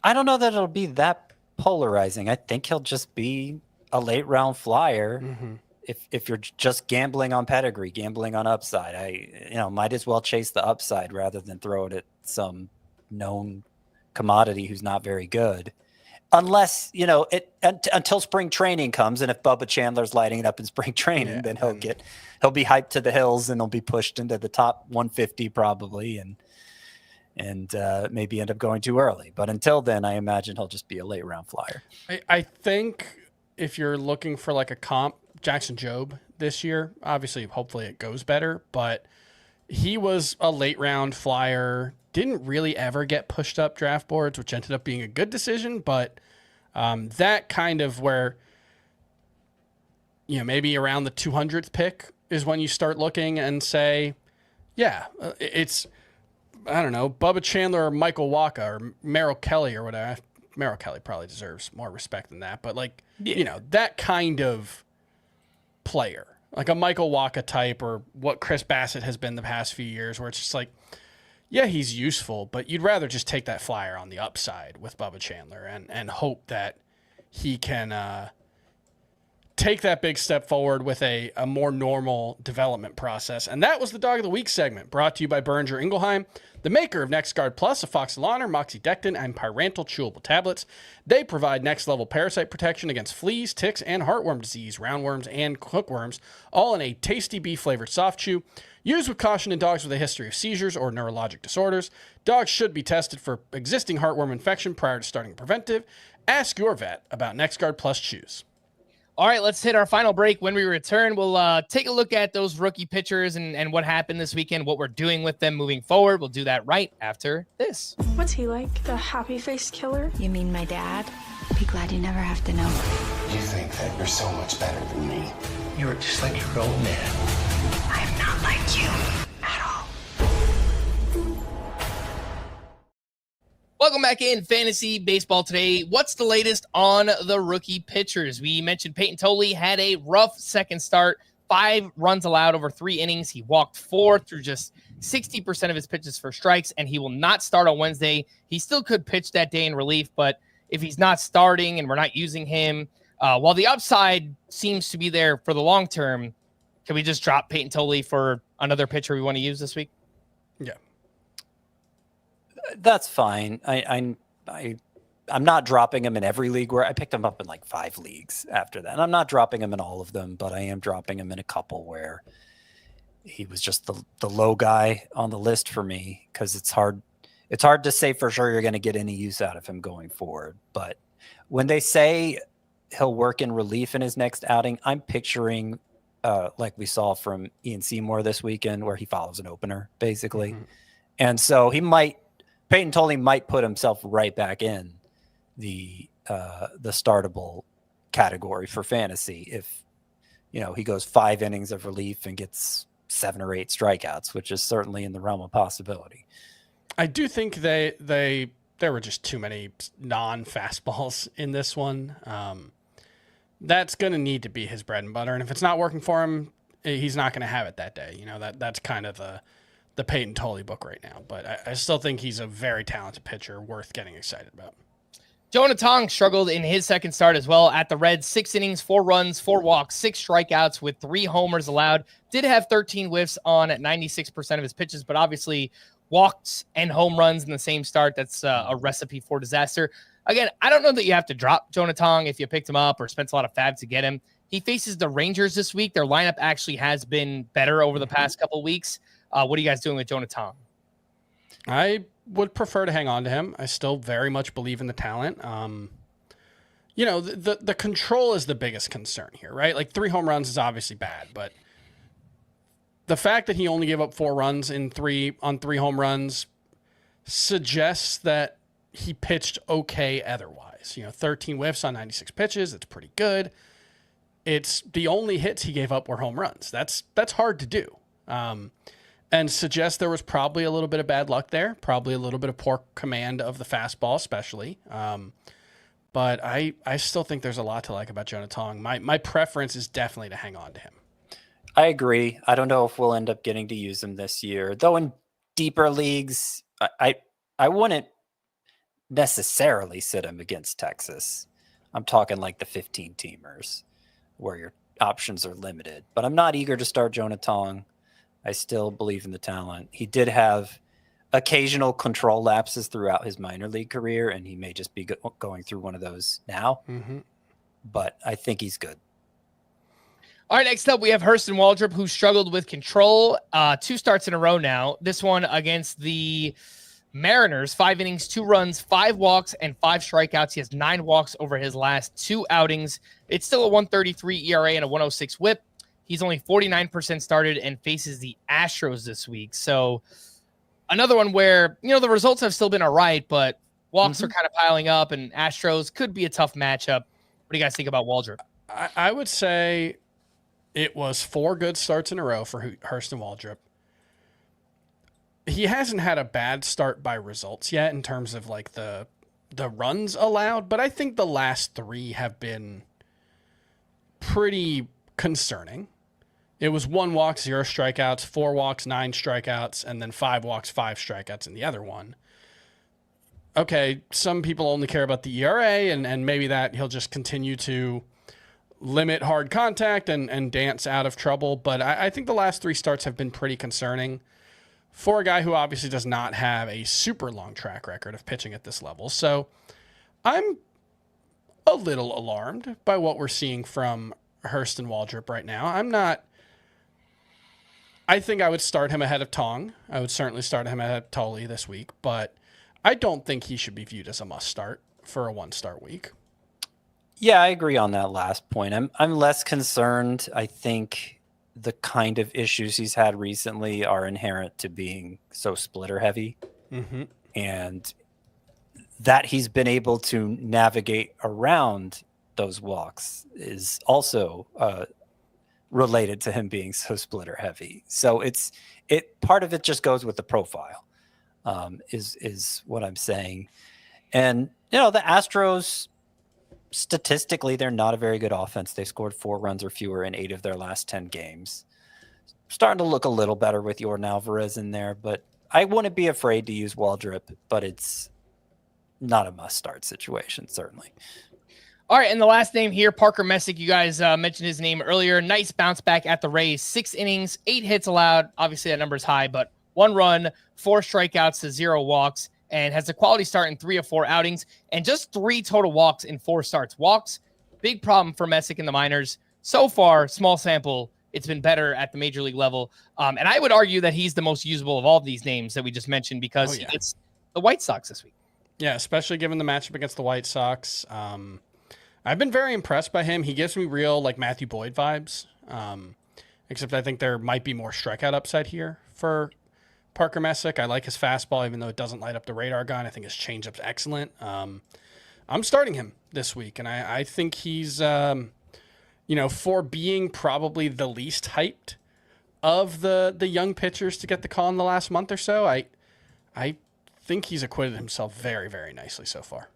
I don't know that it'll be that polarizing. I think he'll just be a late round flyer.
Mm-hmm.
If you're just gambling on pedigree, gambling on upside, might as well chase the upside rather than throw it at some known commodity who's not very good. Unless, until spring training comes, and if Bubba Chandler's lighting it up in spring training, then he'll be hyped to the hills and he'll be pushed into the top 150 probably, and maybe end up going too early. But until then, I imagine he'll just be a late round flyer.
I think if you're looking for like a comp, Jackson Jobe this year, obviously, hopefully it goes better, but he was a late round flyer. Didn't really ever get pushed up draft boards, which ended up being a good decision. But that kind of where, maybe around the 200th pick is when you start looking and say, it's, I don't know, Bubba Chandler or Michael Wacha or Merrill Kelly or whatever. Merrill Kelly probably deserves more respect than that. But that kind of player, like a Michael Wacha type or what Chris Bassett has been the past few years, where it's just like, yeah, he's useful, but you'd rather just take that flyer on the upside with Bubba Chandler and hope that he can take that big step forward with a more normal development process. And that was the Dog of the Week segment, brought to you by Boehringer Ingelheim, the maker of NexGard Plus, Afoxyloner, Moxidectin, and Pyrantel chewable tablets. They provide next-level parasite protection against fleas, ticks, and heartworm disease, roundworms, and hookworms, all in a tasty beef-flavored soft chew. Used with caution in dogs with a history of seizures or neurologic disorders. Dogs should be tested for existing heartworm infection prior to starting a preventive. Ask your vet about NexGard Plus chews.
All right, let's hit our final break. When we return, we'll take a look at those rookie pitchers and what happened this weekend, what we're doing with them moving forward. We'll do that right after this.
What's he like? The happy-faced killer?
You mean my dad? Be glad you never have to know.
You think that you're so much better than me. You're just like your old man.
I am not like you at all.
Welcome back in Fantasy Baseball today. What's the latest on the rookie pitchers? We mentioned Peyton Tolley had a rough second start, 5 runs allowed over 3 innings. He walked 4 through just 60% of his pitches for strikes, and he will not start on Wednesday. He still could pitch that day in relief, but if he's not starting and we're not using him, while the upside seems to be there for the long term, can we just drop Peyton Tolley for another pitcher we want to use this week?
Yeah.
That's fine. I'm not dropping him in every league where I picked him up in like 5 leagues after that. And I'm not dropping him in all of them, but I am dropping him in a couple where he was just the low guy on the list for me, because it's hard to say for sure you're going to get any use out of him going forward. But when they say he'll work in relief in his next outing, I'm picturing like we saw from Ian Seymour this weekend, where he follows an opener basically. Mm-hmm. And so Peyton Tolley might put himself right back in the startable category for fantasy if he goes 5 innings of relief and gets 7 or 8 strikeouts, which is certainly in the realm of possibility.
I do think they there were just too many non-fastballs in this one. That's going to need to be his bread and butter. And if it's not working for him, he's not going to have it that day. You know, that's kind of the Peyton Tolley book right now. But I still think he's a very talented pitcher worth getting excited about.
Jonah Tong struggled in his second start as well at the Reds. 6 innings, 4 runs, 4 walks, 6 strikeouts with 3 homers allowed. Did have 13 whiffs on 96% of his pitches, but obviously walks and home runs in the same start. That's a recipe for disaster. Again, I don't know that you have to drop Jonah Tong if you picked him up or spent a lot of fab to get him. He faces the Rangers this week. Their lineup actually has been better over the past couple of weeks. What are you guys doing with Jonah Tong?
I would prefer to hang on to him. I still very much believe in the talent. You know, the control is the biggest concern here, right? Like 3 home runs is obviously bad, but the fact that he only gave up 4 runs on 3 home runs suggests that he pitched okay otherwise. You know, 13 whiffs on 96 pitches. That's pretty good. It's the only hits he gave up were home runs. That's hard to do. And suggests there was probably a little bit of bad luck there, probably a little bit of poor command of the fastball, especially. But I still think there's a lot to like about Jonah Tong. My preference is definitely to hang on to him.
I agree. I don't know if we'll end up getting to use him this year, though. In deeper leagues, I wouldn't necessarily sit him against Texas. I'm talking like the 15-teamers where your options are limited. But I'm not eager to start Jonah Tong. I still believe in the talent. He did have occasional control lapses throughout his minor league career, and he may just be going through one of those now. Mm-hmm. But I think he's good.
All right, next up, we have Hurston Waldrop, who struggled with control 2 starts in a row now. This one against the Mariners, 5 innings, 2 runs, 5 walks, and 5 strikeouts. He has 9 walks over his last 2 outings. It's still a 1.33 ERA and a 1.06 whip. He's only 49% started and faces the Astros this week. So another one where, you know, the results have still been all right, but walks are kind of piling up, and Astros could be a tough matchup. What do you guys think about Waldrop?
I would say it was 4 good starts in a row for Hurston Waldrop. He hasn't had a bad start by results yet in terms of like the runs allowed, but I think the last 3 have been pretty concerning. It was 1 walk, 0 strikeouts, 4 walks, 9 strikeouts, and then 5 walks, 5 strikeouts in the other one. Okay, some people only care about the ERA, and maybe that he'll just continue to limit hard contact and dance out of trouble. But I think the last 3 starts have been pretty concerning for a guy who obviously does not have a super long track record of pitching at this level. So I'm a little alarmed by what we're seeing from Hurston Waldrop right now. I think I would start him ahead of Tong. I would certainly start him ahead of Tolley this week, but I don't think he should be viewed as a must start for a 1-start week.
Yeah, I agree on that last point. I'm less concerned. I think the kind of issues he's had recently are inherent to being so splitter heavy. Mm-hmm. And that he's been able to navigate around those walks is also related to him being so splitter heavy. So part of it just goes with the profile, is what I'm saying. And, you know, the Astros, statistically, they're not a very good offense. They scored 4 runs or fewer in 8 of their last 10 games. Starting to look a little better with Yordan Alvarez in there, but I wouldn't be afraid to use Waldrop, but it's not a must-start situation, certainly.
All right, and the last name here, Parker Messick. You guys mentioned his name earlier. Nice bounce back at the Rays. 6 innings, 8 hits allowed. Obviously, that number is high, but 1 run, 4 strikeouts to 0 walks, and has a quality start in 3 of 4 outings, and just 3 total walks in 4 starts. Walks, big problem for Messick in the minors. So far, small sample, it's been better at the major league level. And I would argue that he's the most usable of all of these names that we just mentioned because he gets the White Sox this week. Yeah,
especially given the matchup against the White Sox. I've been very impressed by him. He gives me real like Matthew Boyd vibes, except I think there might be more strikeout upside here for Parker Messick. I like his fastball, even though it doesn't light up the radar gun. I think his changeup's excellent. I'm starting him this week, and I think he's, for being probably the least hyped of the young pitchers to get the call in the last month or so, I think he's acquitted himself very, very nicely so far.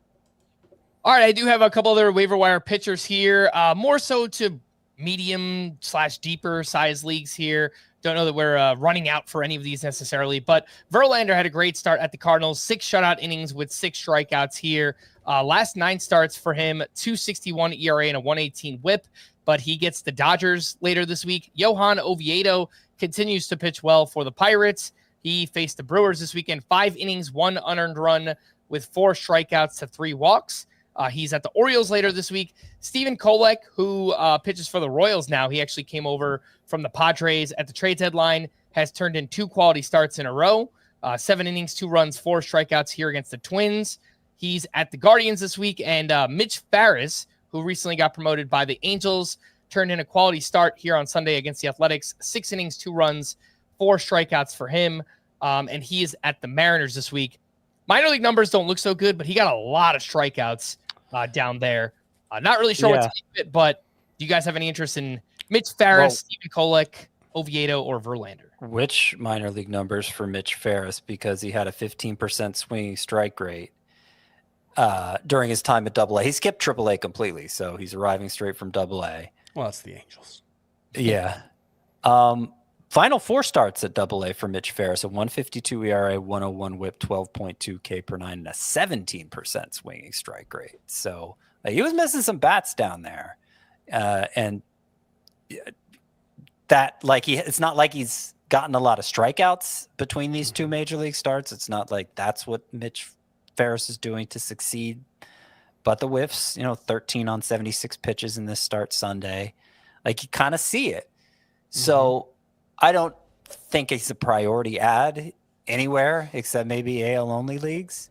All right, I do have a couple other waiver wire pitchers here, more so to medium/deeper size leagues here. Don't know that we're running out for any of these necessarily, but Verlander had a great start at the Cardinals, 6 shutout innings with 6 strikeouts here. Last 9 starts for him, 2.61 ERA and a 1.18 WHIP, but he gets the Dodgers later this week. Johan Oviedo continues to pitch well for the Pirates. He faced the Brewers this weekend, 5 innings, 1 unearned run with 4 strikeouts to 3 walks. He's at the Orioles later this week. Steven Kolek, who pitches for the Royals now, he actually came over from the Padres at the trade deadline, has turned in 2 quality starts in a row. 7 innings, 2 runs, 4 strikeouts here against the Twins. He's at the Guardians this week. And Mitch Farris, who recently got promoted by the Angels, turned in a quality start here on Sunday against the Athletics. 6 innings, 2 runs, 4 strikeouts for him. And he is at the Mariners this week. Minor league numbers don't look so good, but he got a lot of strikeouts down there. Not really sure what to think of it, but do you guys have any interest in Mitch Farris, Steven Kolek, Oviedo, or Verlander?
Which minor league numbers for Mitch Farris? Because he had a 15% swinging strike rate during his time at AA. He skipped AAA completely, so he's arriving straight from AA.
Well, that's the Angels.
Yeah. Final 4 starts at AA for Mitch Farris, a 1.52 ERA, 101 WHIP, 12.2 K per 9, and a 17% swinging strike rate. So he was missing some bats down there, and that it's not like he's gotten a lot of strikeouts between these 2 major league starts. It's not like that's what Mitch Farris is doing to succeed. But the whiffs, 13 on 76 pitches in this start Sunday, you kind of see it. So I don't think it's a priority ad anywhere except maybe AL only leagues,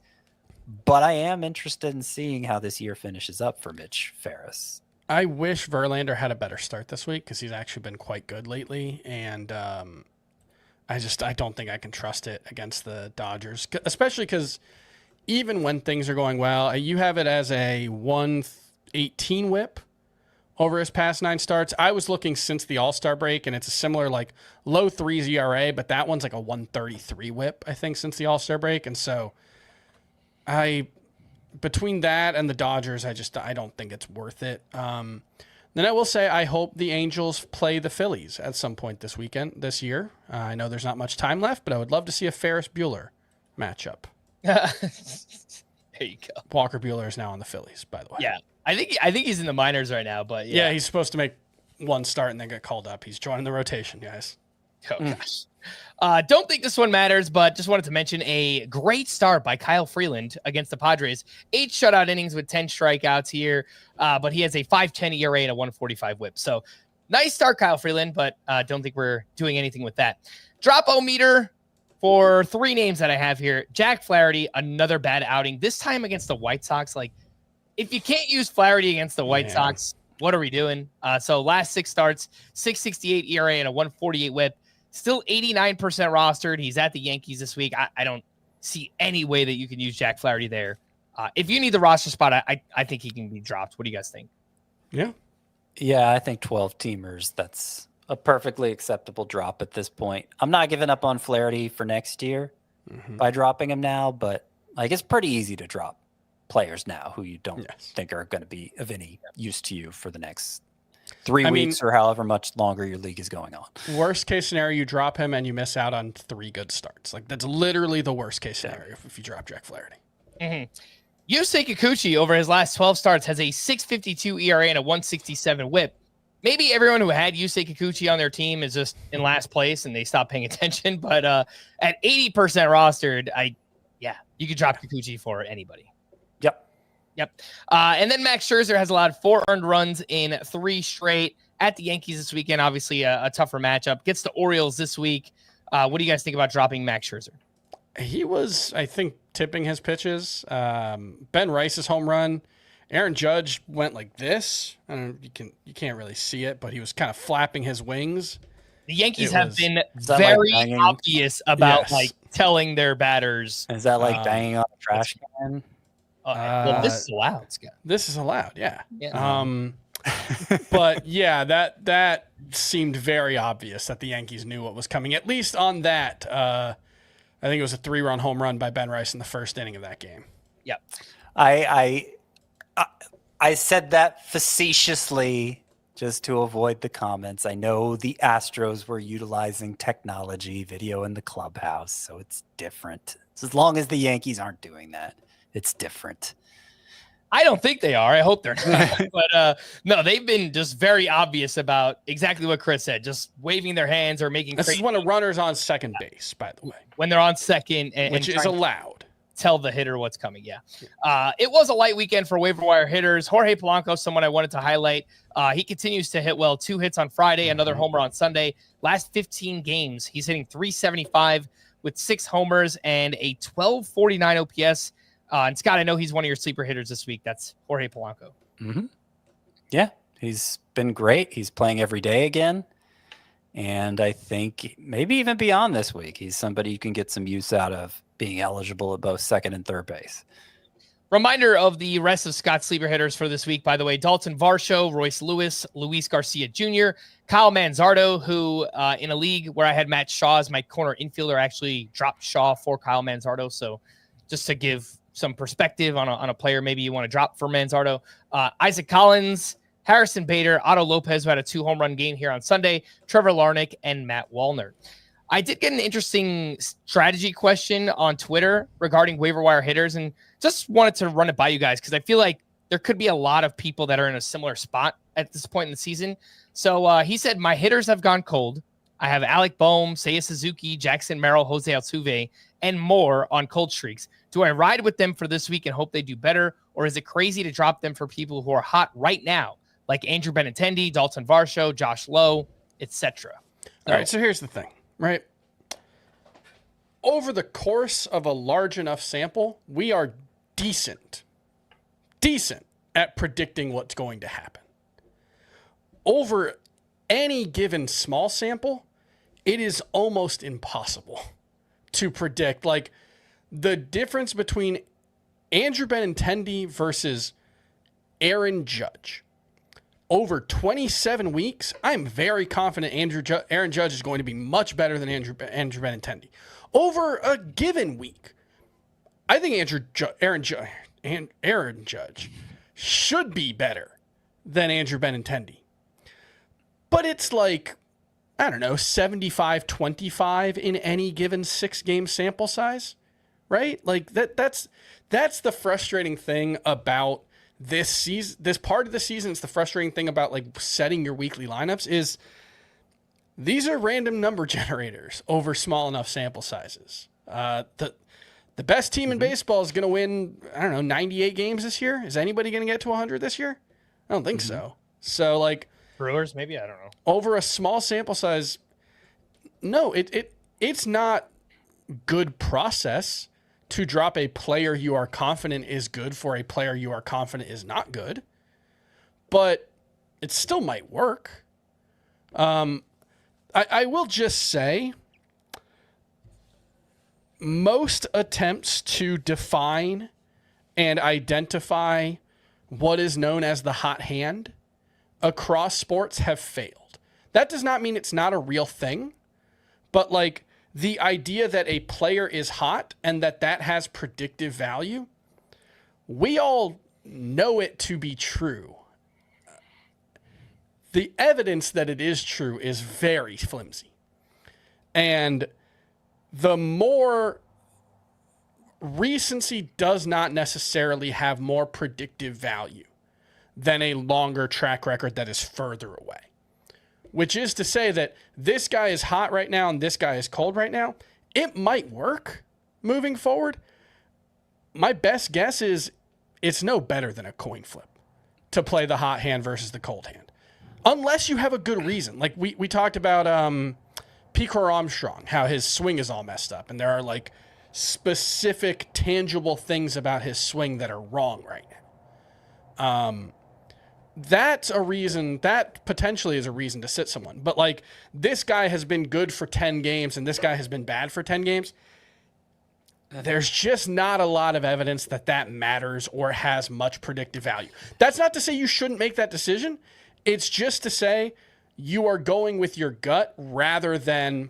but I am interested in seeing how this year finishes up for Mitch Farris.
I wish Verlander had a better start this week because he's actually been quite good lately, and I don't think I can trust it against the Dodgers, especially because even when things are going well, you have it as a 118 WHIP over his past 9 starts. I was looking since the All-Star break, and it's a similar low 3s ERA, but that one's a 133 WHIP, I think, since the All-Star break. And so between that and the Dodgers, I don't think it's worth it. Then I will say I hope the Angels play the Phillies at some point this year. I know there's not much time left, but I would love to see a Ferris Bueller matchup.
There you go.
Walker Buehler is now on the Phillies, by the way.
Yeah. I think he's in the minors right now, but
yeah, he's supposed to make 1 start and then get called up. He's joining the rotation, guys.
Oh gosh. Don't think this one matters, but just wanted to mention a great start by Kyle Freeland against the Padres. 8 shutout innings with 10 strikeouts here, but he has a 5.10 ERA and a 1.45 WHIP. So nice start, Kyle Freeland, but don't think we're doing anything with that. Drop-o-meter for 3 names that I have here. Jack Flaherty, another bad outing, this time against the White Sox. If you can't use Flaherty against the White Sox, what are we doing? So last 6 starts, 6.68 ERA and a 1.48 WHIP. Still 89% rostered. He's at the Yankees this week. I don't see any way that you can use Jack Flaherty there. If you need the roster spot, I think he can be dropped. What do you guys think?
Yeah, I think 12 teamers, that's a perfectly acceptable drop at this point. I'm not giving up on Flaherty for next year by dropping him now, but it's pretty easy to drop players now who you don't think are going to be of any use to you for the next 3 weeks or however much longer your league is going on.
Worst case scenario, you drop him and you miss out on 3 good starts. That's literally the worst case scenario if you drop Jack Flaherty.
Yusei Kikuchi over his last 12 starts has a 6.52 ERA and a 1.67 WHIP. Maybe everyone who had Yusei Kikuchi on their team is just in last place and they stopped paying attention. But at 80% rostered, you could drop Kikuchi for anybody. Yep. And then Max Scherzer has allowed 4 earned runs in 3 straight at the Yankees this weekend. Obviously, a tougher matchup. Gets the Orioles this week. What do you guys think about dropping Max Scherzer?
He was, I think, tipping his pitches. Ben Rice's home run. Aaron Judge went like this. I don't know, you can't really see it, but he was kind of flapping his wings.
The Yankees have been very obvious about telling their batters.
Is that banging on a trash can?
Well, this is allowed, Scott.
This is allowed, yeah. But yeah, that seemed very obvious that the Yankees knew what was coming, at least on that I think it was a 3-run home run by Ben Rice in the first inning of that game.
Yep.
I said that facetiously just to avoid the comments. I know the Astros were utilizing technology, video in the clubhouse, so it's different. So as long as the Yankees aren't doing that, it's different.
I don't think they are. I hope they're not. But no, they've been just very obvious about exactly what Chris said, just waving their hands or making.
This is when a runner's on second base, by the way.
When they're on second,
which is allowed.
Tell the hitter what's coming. Yeah. It was a light weekend for waiver wire hitters. Jorge Polanco, someone I wanted to highlight. He continues to hit well. 2 hits on Friday, another homer on Sunday. Last 15 games, he's hitting .375 with 6 homers and a 1249 OPS. And Scott, I know he's one of your sleeper hitters this week. That's Jorge Polanco.
Mm-hmm. Yeah, he's been great. He's playing every day again. And I think maybe even beyond this week, he's somebody you can get some use out of being eligible at both second and third base.
Reminder of the rest of Scott's sleeper hitters for this week, by the way: Dalton Varsho, Royce Lewis, Luis Garcia Jr., Kyle Manzardo, who in a league where I had Matt Shaw as my corner infielder, actually dropped Shaw for Kyle Manzardo. So just to give some perspective on a player maybe you want to drop for Manzardo. Isaac Collins, Harrison Bader, Otto Lopez, who had a 2-home-run game here on Sunday, Trevor Larnach, and Matt Wallner. I did get an interesting strategy question on Twitter regarding waiver wire hitters, and just wanted to run it by you guys because I feel like there could be a lot of people that are in a similar spot at this point in the season. So he said, my hitters have gone cold. I have Alec Boehm, Seiya Suzuki, Jackson Merrill, Jose Altuve, and more on cold streaks. Do I ride with them for this week and hope they do better, or is it crazy to drop them for people who are hot right now, like Andrew Benintendi, Dalton Varsho, Josh Lowe, etc.?
All right, so here's the thing, right? Over the course of a large enough sample, we are decent at predicting what's going to happen. Over any given small sample, it is almost impossible to predict. Like, the difference between Andrew Benintendi versus Aaron Judge over 27 weeks, I'm very confident Aaron Judge is going to be much better than Andrew Benintendi. Over a given week, I think Aaron Judge should be better than Andrew Benintendi. But it's like, I don't know, 75-25 in any given 6-game sample size, right? Like that's the frustrating thing about this season. This part of the season, it's the frustrating thing about like setting your weekly lineups is these are random number generators over small enough sample sizes. The best team in baseball is going to win, I don't know, 98 games this year. Is anybody going to get to 100 this year? I don't think so. So like
Brewers, maybe, I don't know.
Over a small sample size, no, it's not good process to drop a player you are confident is good for a player you are confident is not good, but it still might work. I will just say most attempts to define and identify what is known as the hot hand across sports have failed. That does not mean it's not a real thing, but like the idea that a player is hot and that has predictive value, we all know it to be true. The evidence that it is true is very flimsy. And the more recency does not necessarily have more predictive value than a longer track record that is further away. Which is to say that this guy is hot right now and this guy is cold right now. It might work moving forward. My best guess is it's no better than a coin flip to play the hot hand versus the cold hand. Unless you have a good reason. Like we talked about Picor Armstrong, how his swing is all messed up. And there are like specific, tangible things about his swing that are wrong right now. That's a reason, that potentially is a reason to sit someone. But like this guy has been good for 10 games and this guy has been bad for 10 games. There's just not a lot of evidence that matters or has much predictive value. That's not to say you shouldn't make that decision. It's just to say you are going with your gut rather than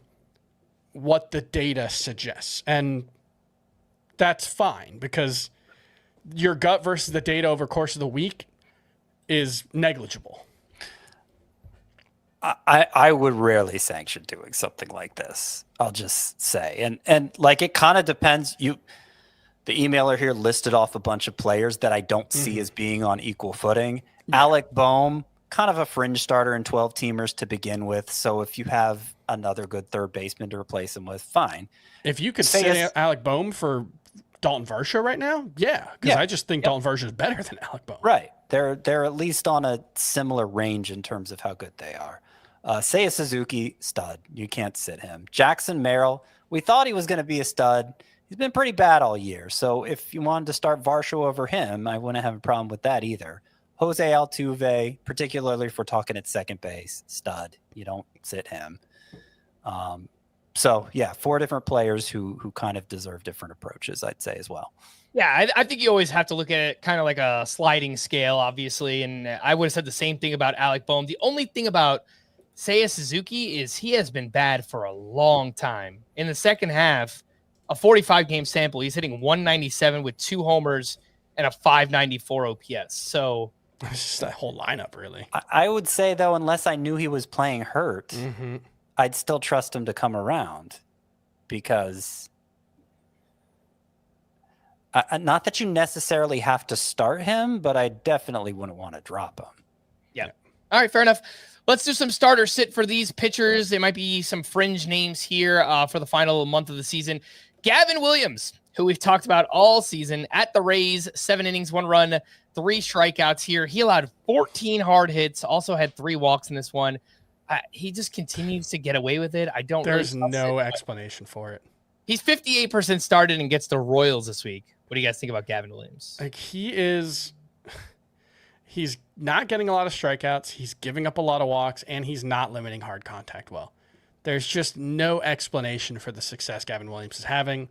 what the data suggests. And that's fine because your gut versus the data over the course of the week is negligible.
I would rarely sanction doing something like this. I'll just say, and like it kind of depends. The emailer here listed off a bunch of players that I don't see as being on equal footing. Yeah. Alec Boehm, kind of a fringe starter in 12 teamers to begin with. So if you have another good third baseman to replace him with, fine.
If you could say Alec Boehm for Dalton Varsho right now, because I just think Dalton Varsho is better than Alec Boehm.
Right, they're at least on a similar range in terms of how good they are. Seiya Suzuki, stud. You can't sit him. Jackson Merrill, we thought he was going to be a stud. He's been pretty bad all year. So if you wanted to start Varsho over him, I wouldn't have a problem with that either. Jose Altuve, particularly if we're talking at second base, stud. You don't sit him. So, yeah, 4 different players who kind of deserve different approaches, I'd say as well.
Yeah, I think you always have to look at it kind of like a sliding scale, obviously. And I would have said the same thing about Alec Boehm. The only thing about Seiya Suzuki is he has been bad for a long time. In the second half, a 45-game sample, he's hitting 197 with 2 homers and a 594 OPS. So
it's just that whole lineup, really.
I would say, though, unless I knew he was playing hurt, I'd still trust him to come around because not that you necessarily have to start him, but I definitely wouldn't want to drop him.
Yeah. All right, fair enough. Let's do some starter sit for these pitchers. There might be some fringe names here for the final month of the season. Gavin Williams, who we've talked about all season at the Rays, 7 innings, 1 run, 3 strikeouts here. He allowed 14 hard hits, also had 3 walks in this one. He just continues to get away with it.
There's no explanation for it.
He's 58% started and gets the Royals this week. What do you guys think about Gavin Williams?
Like he's not getting a lot of strikeouts. He's giving up a lot of walks, and he's not limiting hard contact well. There's just no explanation for the success Gavin Williams is having.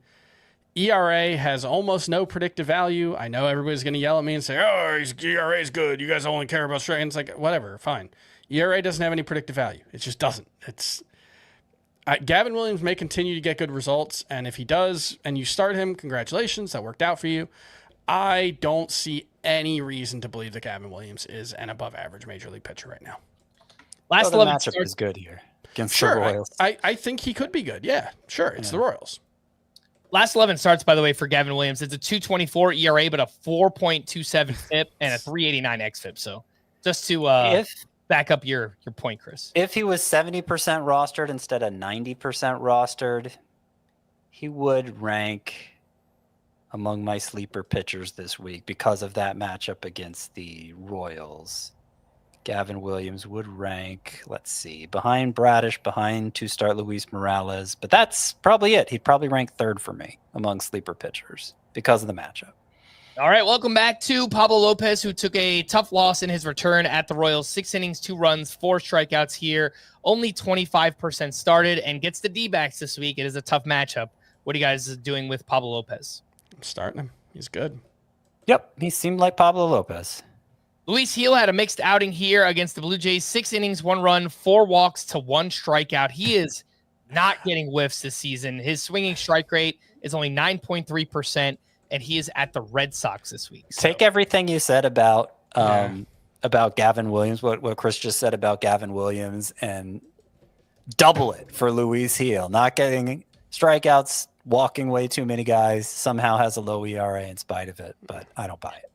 ERA has almost no predictive value. I know everybody's going to yell at me and say, oh, his ERA is good. You guys only care about strikeouts. It's like, whatever, fine. ERA doesn't have any predictive value. It just doesn't. Gavin Williams may continue to get good results, and if he does, and you start him, congratulations, that worked out for you. I don't see any reason to believe that Gavin Williams is an above-average major league pitcher right now.
Last 11 matchup is good here against the Royals.
I think he could be good. Yeah, sure. It's the Royals.
Last 11 starts, by the way, for Gavin Williams. It's a 2.24 ERA, but a 4.27 FIP and a 3.89 xFIP. So just to back up your point, Chris.
If he was 70% rostered instead of 90% rostered, he would rank among my sleeper pitchers this week because of that matchup against the Royals. Gavin Williams would rank, let's see, behind Bradish, behind to-start Luis Morales. But that's probably it. He'd probably rank 3rd for me among sleeper pitchers because of the matchup.
All right, welcome back to Pablo Lopez, who took a tough loss in his return at the Royals. 6 innings, 2 runs, 4 strikeouts here. Only 25% started and gets the D-backs this week. It is a tough matchup. What are you guys doing with Pablo Lopez?
I'm starting him. He's good.
Yep, he seemed like Pablo Lopez.
Luis Gil had a mixed outing here against the Blue Jays. 6 innings, 1 run, 4 walks to 1 strikeout. He is not getting whiffs this season. His swinging strike rate is only 9.3%, and he is at the Red Sox this week. So.
Take everything you said about Gavin Williams, what Chris just said about Gavin Williams, and double it for Luis Gil. Not getting strikeouts, walking way too many guys, somehow has a low ERA in spite of it, but I don't buy it.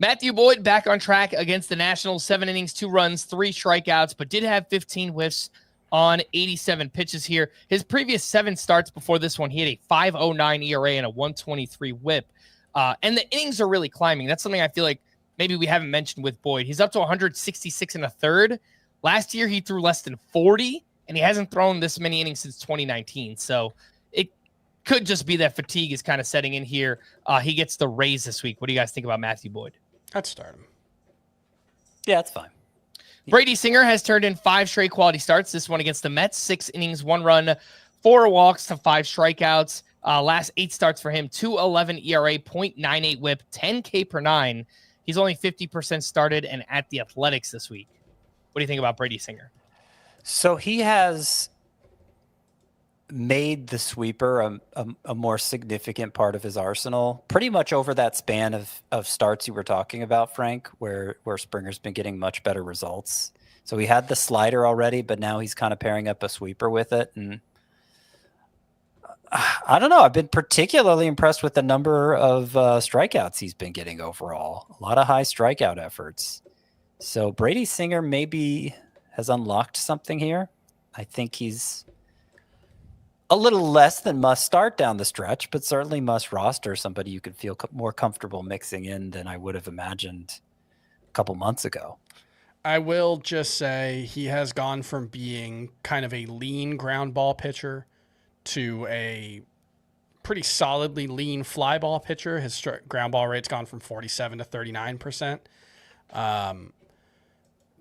Matthew Boyd back on track against the Nationals. 7 innings, 2 runs, 3 strikeouts, but did have 15 whiffs on 87 pitches here. His previous 7 starts before this one, he had a 5.09 ERA and a 123 whip. And the innings are really climbing. That's something I feel like maybe we haven't mentioned with Boyd. He's up to 166 and a third. Last year, he threw less than 40, and he hasn't thrown this many innings since 2019. So it could just be that fatigue is kind of setting in here. He gets the Rays this week. What do you guys think about Matthew Boyd?
I'd start him.
Yeah, that's fine.
Brady Singer has turned in 5 straight quality starts. This one against the Mets, 6 innings, 1 run, 4 walks to 5 strikeouts. Last 8 starts for him, 2.11 ERA, 0.98 whip, 10 K per 9. He's only 50% started and at the Athletics this week. What do you think about Brady Singer?
So he has made the sweeper a more significant part of his arsenal pretty much over that span of starts you were talking about, Frank, where Springer's been getting much better results. So he had the slider already, but now he's kind of pairing up a sweeper with it. And I don't know. I've been particularly impressed with the number of strikeouts he's been getting overall. A lot of high strikeout efforts. So Brady Singer maybe has unlocked something here. I think he's a little less than must start down the stretch, but certainly must roster, somebody you could feel more comfortable mixing in than I would have imagined a couple months ago.
I will just say he has gone from being kind of a lean ground ball pitcher to a pretty solidly lean fly ball pitcher. His ground ball rate's gone from 47 to 39%.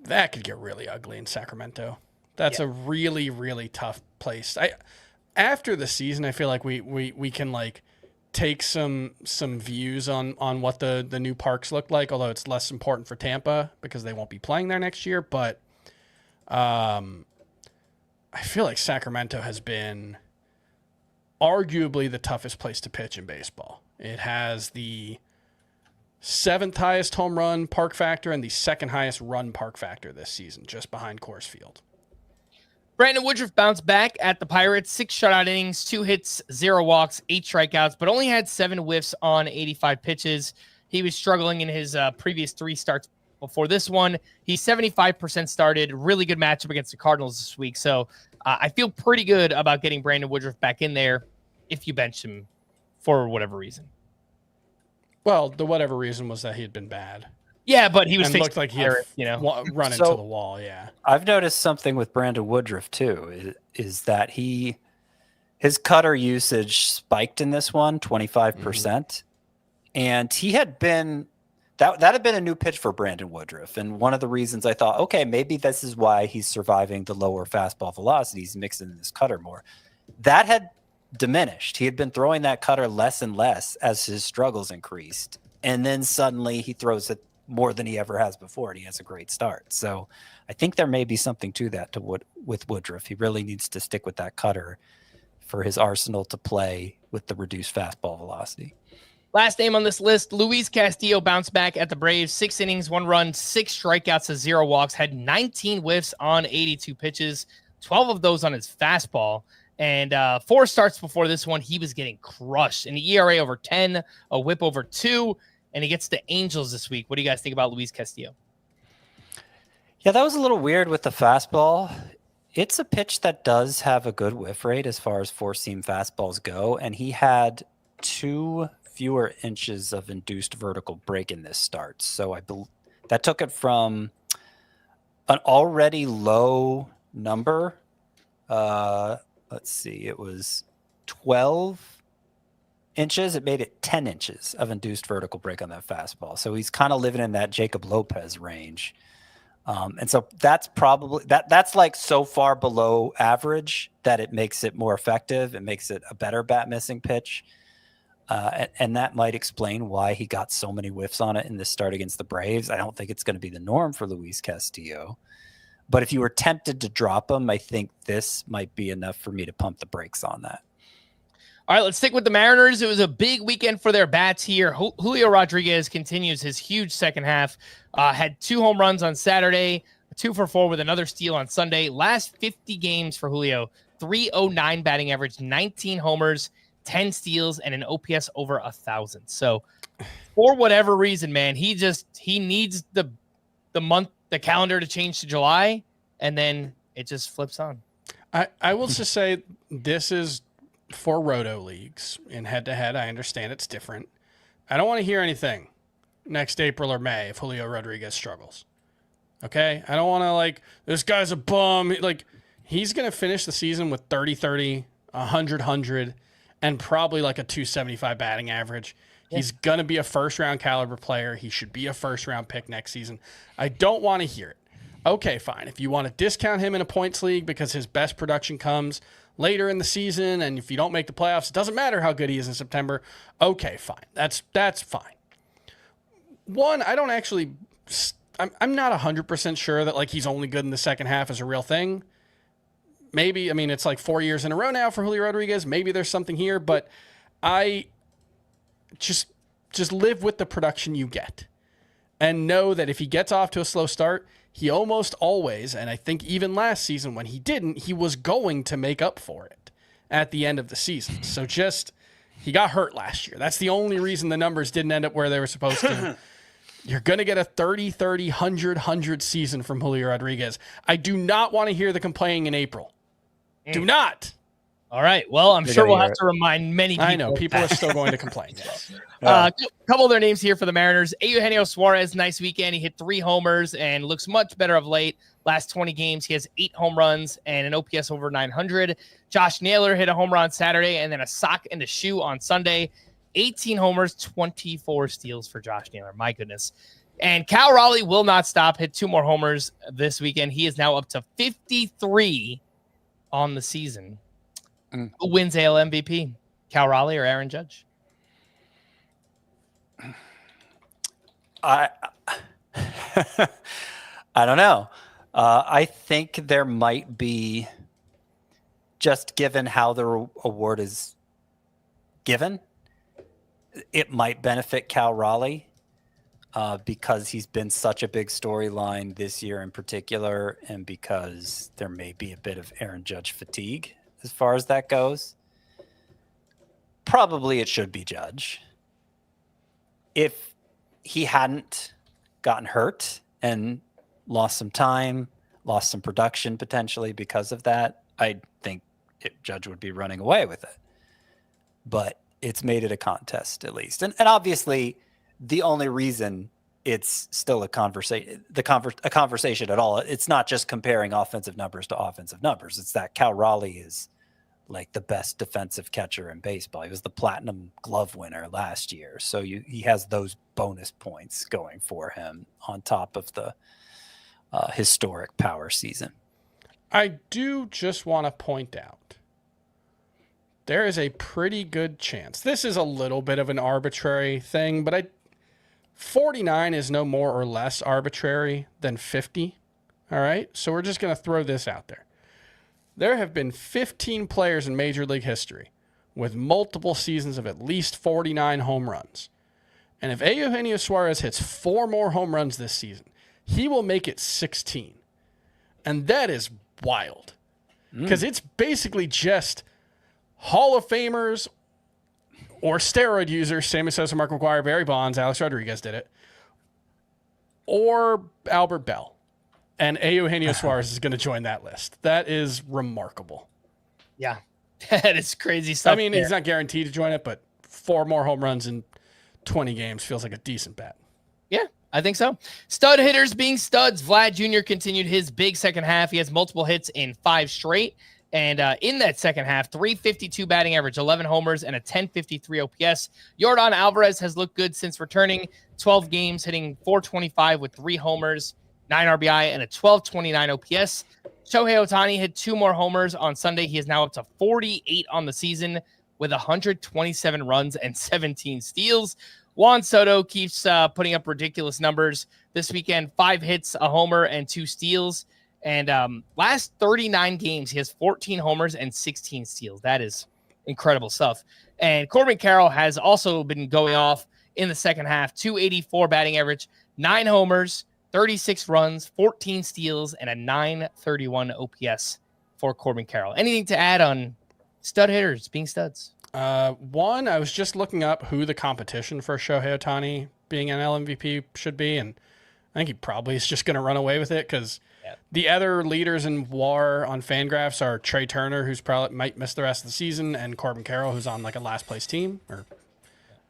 That could get really ugly in Sacramento. That's a really, really tough place. After the season, I feel like we can like take some views on what the new parks look like, although it's less important for Tampa because they won't be playing there next year. But I feel like Sacramento has been arguably the toughest place to pitch in baseball. It has the 7th highest home run park factor and the 2nd highest run park factor this season, just behind Coors Field.
Brandon Woodruff bounced back at the Pirates, 6 shutout innings, 2 hits, 0 walks, 8 strikeouts, but only had 7 whiffs on 85 pitches. He was struggling in his previous 3 starts before this one. He's 75% started. Really good matchup against the Cardinals this week. So I feel pretty good about getting Brandon Woodruff back in there if you bench him for whatever reason.
Well, the whatever reason was that he had been bad.
Yeah, but he was
looked like he had run into the wall. Yeah,
I've noticed something with Brandon Woodruff too. Is that his cutter usage spiked in this one 25%, and he had been that had been a new pitch for Brandon Woodruff. And one of the reasons I thought, okay, maybe this is why he's surviving the lower fastball velocities, mixing in his cutter more. That had diminished. He had been throwing that cutter less and less as his struggles increased, and then suddenly he throws it more than he ever has before, and he has a great start. So I think there may be something to that with Woodruff. He really needs to stick with that cutter for his arsenal to play with the reduced fastball velocity.
Last name on this list, Luis Castillo bounced back at the Braves, 6 innings, 1 run, 6 strikeouts, 0 walks, had 19 whiffs on 82 pitches, 12 of those on his fastball. And 4 starts before this one, he was getting crushed. An ERA over 10, a whip over 2, and he gets the Angels this week. What do you guys think about Luis Castillo?
Yeah, that was a little weird with the fastball. It's a pitch that does have a good whiff rate as far as 4-seam fastballs go, and he had 2 fewer inches of induced vertical break in this start. So that took it from an already low number. Let's see, it was 12 inches. It made it 10 inches of induced vertical break on that fastball. So he's kind of living in that Jacob Lopez range. And so that's probably that's like so far below average that it makes it more effective. It makes it a better bat missing pitch. And that might explain why he got so many whiffs on it in this start against the Braves. I don't think it's going to be the norm for Luis Castillo. But if you were tempted to drop him, I think this might be enough for me to pump the brakes on that.
All right, let's stick with the Mariners. It was a big weekend for their bats here. Julio Rodriguez continues his huge second half. Had 2 home runs on Saturday, 2 for 4 with another steal on Sunday. Last 50 games for Julio, 309 batting average, 19 homers, 10 steals, and an OPS over 1,000. So for whatever reason, man, he needs the calendar to change to July, and then it just flips on.
I will just say this is for roto leagues in head-to-head. I understand it's different. I don't want to hear anything next April or May if Julio Rodriguez struggles. Okay? I don't want to, this guy's a bum. He's going to finish the season with 30-30, 100-100, and probably a 275 batting average. Yeah. He's going to be a first-round caliber player. He should be a first-round pick next season. I don't want to hear it. Okay, fine. If you want to discount him in a points league because his best production comes later in the season, and if you don't make the playoffs, it doesn't matter how good he is in September. Okay, fine. That's fine. One, I don't actually – I'm not 100% sure that he's only good in the second half is a real thing. Maybe, I mean, it's like 4 years in a row now for Julio Rodriguez. Maybe there's something here, but I just live with the production you get and know that if he gets off to a slow start, he almost always, and I think even last season when he didn't, he was going to make up for it at the end of the season. So he got hurt last year. That's the only reason the numbers didn't end up where they were supposed to. You're going to get a 30-30, 100-100 season from Julio Rodriguez. I do not want to hear the complaining in April. Do not.
All right. Well, I'm sure we'll have to remind many people.
I know. People are still going to complain. Yes.
A couple of their names here for the Mariners. Eugenio Suarez, nice weekend. He hit 3 homers and looks much better of late. Last 20 games, he has 8 home runs and an OPS over 900. Josh Naylor hit a home run Saturday and then a sock in the shoe on Sunday. 18 homers, 24 steals for Josh Naylor. My goodness. And Cal Raleigh will not stop. Hit 2 more homers this weekend. He is now up to 53 on the season. Who wins AL MVP? Cal Raleigh or Aaron Judge?
I don't know. I think there might be, just given how the award is given, it might benefit Cal Raleigh because he's been such a big storyline this year in particular, and because there may be a bit of Aaron Judge fatigue as far as that goes. Probably it should be Judge. If he hadn't gotten hurt and lost some time, lost some production potentially because of that, I think Judge would be running away with it. But it's made it a contest at least. And obviously the only reason it's still a conversation at all, it's not just comparing offensive numbers to offensive numbers. It's that Cal Raleigh is like the best defensive catcher in baseball. He was the Platinum Glove winner last year. So he has those bonus points going for him on top of the historic power season.
I do just want to point out there is a pretty good chance. This is a little bit of an arbitrary thing, but 49 is no more or less arbitrary than 50. All right. So we're just going to throw this out there. There have been 15 players in Major League history with multiple seasons of at least 49 home runs. And if Eugenio Suarez hits 4 more home runs this season, he will make it 16. And that is wild because it's basically just Hall of Famers or steroid users, Sammy Sosa, Mark McGwire, Barry Bonds, Alex Rodriguez did it, or Albert Bell. And Eugenio Suarez is going to join that list. That is remarkable.
Yeah, that is crazy stuff.
I mean, he's not guaranteed to join it, but 4 more home runs in 20 games feels like a decent bet.
Yeah, I think so. Stud hitters being studs. Vlad Jr. continued his big second half. He has multiple hits in 5 straight. And in that second half, 352 batting average, 11 homers, and a 1053 OPS. Yordan Alvarez has looked good since returning. 12 games, hitting 425 with 3 homers, 9 RBI, and a 1229 OPS. Shohei Ohtani hit 2 more homers on Sunday. He is now up to 48 on the season with 127 runs and 17 steals. Juan Soto keeps putting up ridiculous numbers. This weekend, 5 hits, a homer, and 2 steals. And last 39 games, he has 14 homers and 16 steals. That is incredible stuff. And Corbin Carroll has also been going off in the second half. 284 batting average, 9 homers, 36 runs, 14 steals, and a 931 OPS for Corbin Carroll. Anything to add on stud hitters being studs?
One, I was just looking up who the competition for Shohei Ohtani being an MVP should be, and I think he probably is just going to run away with it because the other leaders in WAR on Fangraphs are Trey Turner, who's probably might miss the rest of the season, and Corbin Carroll, who's on like a last place team or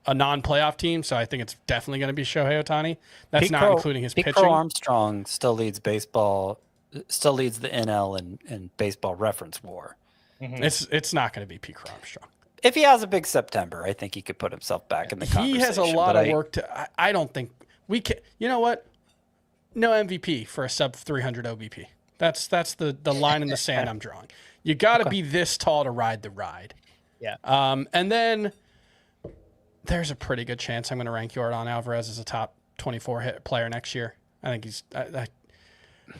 a non-playoff team. So I think it's definitely going to be Shohei Ohtani. That's not including his pitching.
Armstrong still leads baseball, still leads the NL in baseball reference WAR.
Mm-hmm. It's not going to be Pete Armstrong.
If he has a big September, I think he could put himself back in the conversation.
He has a lot of work to. I don't think we can. You know what? No MVP for a sub 300 OBP. That's the line in the sand I'm drawing. You got to be this tall to ride the ride.
Yeah.
And then there's a pretty good chance I'm going to rank Yordan Alvarez as a top 24 hit player next year. I think he's.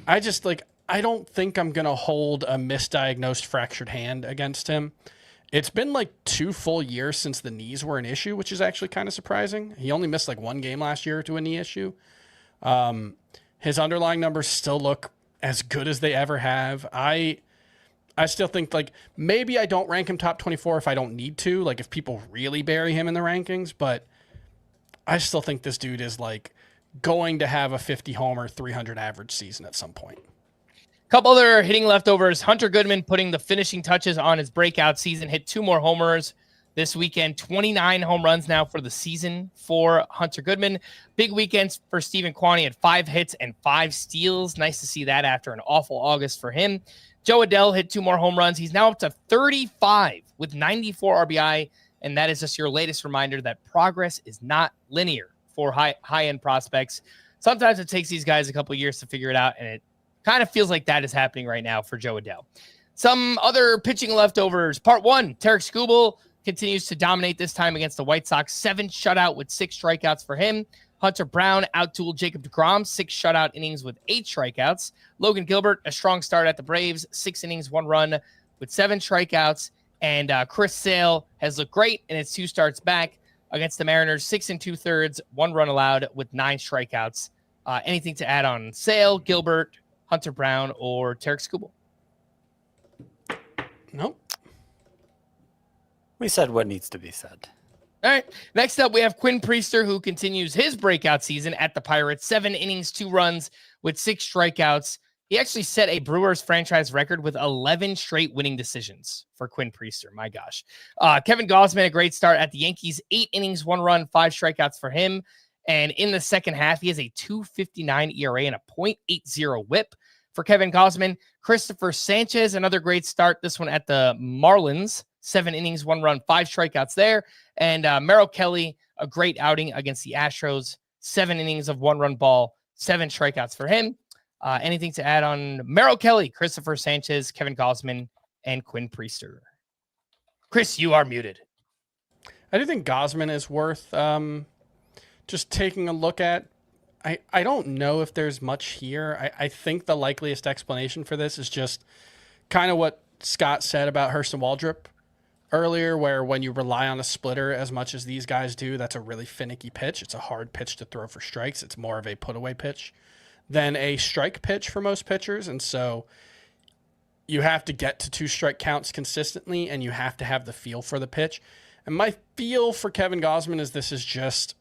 I just like. I don't think I'm going to hold a misdiagnosed fractured hand against him. It's been like 2 full years since the knees were an issue, which is actually kind of surprising. He only missed like 1 game last year to a knee issue. His underlying numbers still look as good as they ever have. I still think like maybe I don't rank him top 24 if I don't need to, like if people really bury him in the rankings, but I still think this dude is like going to have a 50 homer, 300 average season at some point.
Couple other hitting leftovers. Hunter Goodman putting the finishing touches on his breakout season, hit 2 more homers this weekend. 29 home runs now for the season for Hunter Goodman. Big weekends for Stephen Quaney at 5 hits and 5 steals. Nice to see that after an awful August for him. Joe Adell hit 2 more home runs. He's now up to 35 with 94 RBI, and that is just your latest reminder that progress is not linear for high-end prospects. Sometimes it takes these guys a couple years to figure it out, and it kind of feels like that is happening right now for Joe Adell. Some other pitching leftovers. Part 1, Tarek Skubal continues to dominate this time against the White Sox. 7 shutout with 6 strikeouts for him. Hunter Brown outdueled Jacob deGrom, 6 shutout innings with 8 strikeouts. Logan Gilbert, a strong start at the Braves, 6 innings, 1 run with 7 strikeouts. And Chris Sale has looked great in his 2 starts back against the Mariners, 6 2/3, 1 run allowed with 9 strikeouts. Anything to add on Sale, Gilbert, Hunter Brown, or Tarek Skubal?
Nope.
We said what needs to be said.
All right. Next up, we have Quinn Priester, who continues his breakout season at the Pirates. 7 innings, 2 runs with 6 strikeouts. He actually set a Brewers franchise record with 11 straight winning decisions for Quinn Priester. My gosh. Kevin Gausman, a great start at the Yankees. 8 innings, 1 run, 5 strikeouts for him. And in the second half, he has a 2.59 ERA and a .80 whip for Kevin Gausman. Christopher Sanchez, another great start. This one at the Marlins. 7 innings, 1 run, 5 strikeouts there. And Merrill Kelly, a great outing against the Astros. 7 innings of 1 run ball, 7 strikeouts for him. Anything to add on Merrill Kelly, Christopher Sanchez, Kevin Gausman, and Quinn Priester? Chris, you are muted.
I do think Gausman is worth just taking a look at. I don't know if there's much here. I think the likeliest explanation for this is just kind of what Scott said about Hurston Waldrop earlier, where when you rely on a splitter as much as these guys do, that's a really finicky pitch. It's a hard pitch to throw for strikes. It's more of a put-away pitch than a strike pitch for most pitchers. And so you have to get to 2 strike counts consistently, and you have to have the feel for the pitch. And my feel for Kevin Gausman is this is just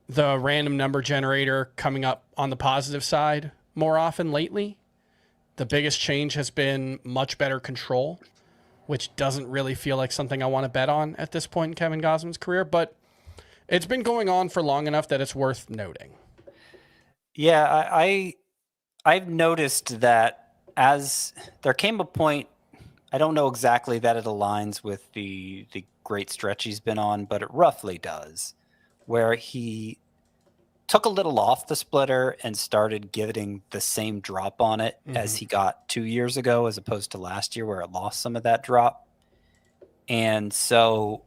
the random number generator coming up on the positive side more often lately. The biggest change has been much better control, which doesn't really feel like something I want to bet on at this point in Kevin Gausman's career, but it's been going on for long enough that it's worth noting.
Yeah, I've noticed that as there came a point, I don't know exactly that it aligns with the great stretch he's been on, but it roughly does, where he took a little off the splitter and started getting the same drop on it as he got 2 years ago, as opposed to last year where it lost some of that drop. And so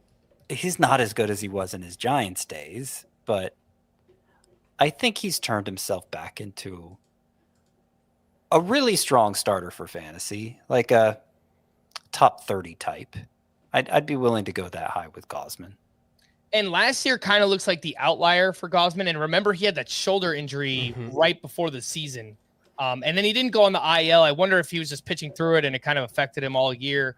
he's not as good as he was in his Giants days, but I think he's turned himself back into a really strong starter for fantasy, like a top 30 type. I'd be willing to go that high with Gausman.
And last year kind of looks like the outlier for Gausman. And remember, he had that shoulder injury right before the season. And then he didn't go on the IL. I wonder if he was just pitching through it and it kind of affected him all year.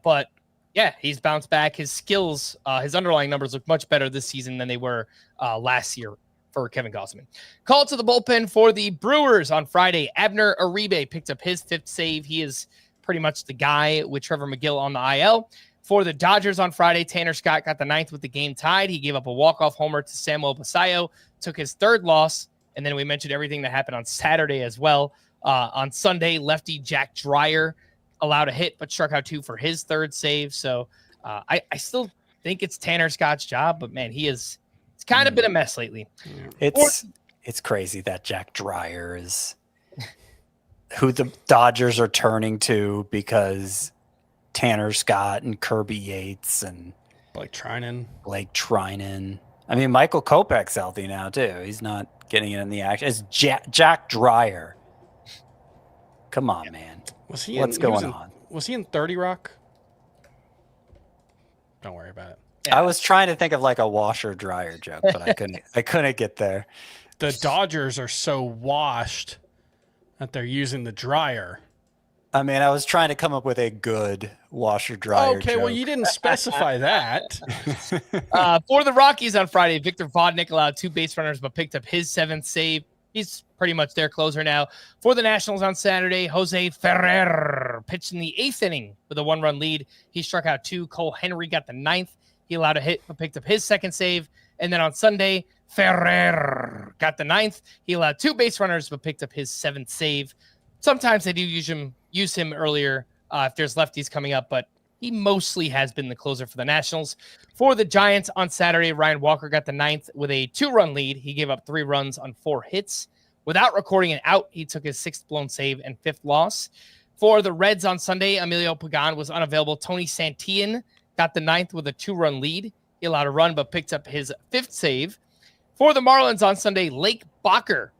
But yeah, he's bounced back. His skills, his underlying numbers look much better this season than they were last year for Kevin Gausman. Call to the bullpen for the Brewers on Friday. Abner Uribe picked up his 5th save. He is pretty much the guy with Trevor McGill on the IL. For the Dodgers on Friday, Tanner Scott got the 9th with the game tied. He gave up a walk-off homer to Samuel Basallo, took his 3rd loss, and then we mentioned everything that happened on Saturday as well. On Sunday, lefty Jack Dreyer allowed a hit but struck out 2 for his 3rd save. So I still think it's Tanner Scott's job, but man, it's kind of been a mess lately.
It's crazy that Jack Dreyer is who the Dodgers are turning to because Tanner Scott and Kirby Yates and
Blake Trinan.
I mean, Michael Kopech's healthy now too. He's not getting in the action. It's Jack Dreyer. Come on, man.
What's
going on?
Was he in 30 Rock? Don't worry about it.
I was trying to think of like a washer dryer joke, but I couldn't get there.
The Dodgers are so washed that they're using the dryer.
I mean, I was trying to come up with a good washer dryer
Okay,
joke.
well, you didn't specify that.
For the Rockies on Friday, Victor Vodnik allowed 2 base runners but picked up his 7th save. He's pretty much their closer now. For the Nationals on Saturday, Jose Ferrer pitched in the 8th inning with a 1-run lead. He struck out 2. Cole Henry got the 9th. He allowed a hit but picked up his 2nd save. And then on Sunday, Ferrer got the 9th. He allowed 2 base runners but picked up his 7th save. Sometimes they do use him earlier if there's lefties coming up, but he mostly has been the closer for the Nationals. For the Giants on Saturday, Ryan Walker got the 9th with a 2-run lead. He gave up 3 runs on 4 hits. Without recording an out, he took his 6th blown save and 5th loss. For the Reds on Sunday, Emilio Pagan was unavailable. Tony Santillan got the 9th with a 2-run lead. He allowed a run but picked up his 5th save. For the Marlins on Sunday, Lake Bacher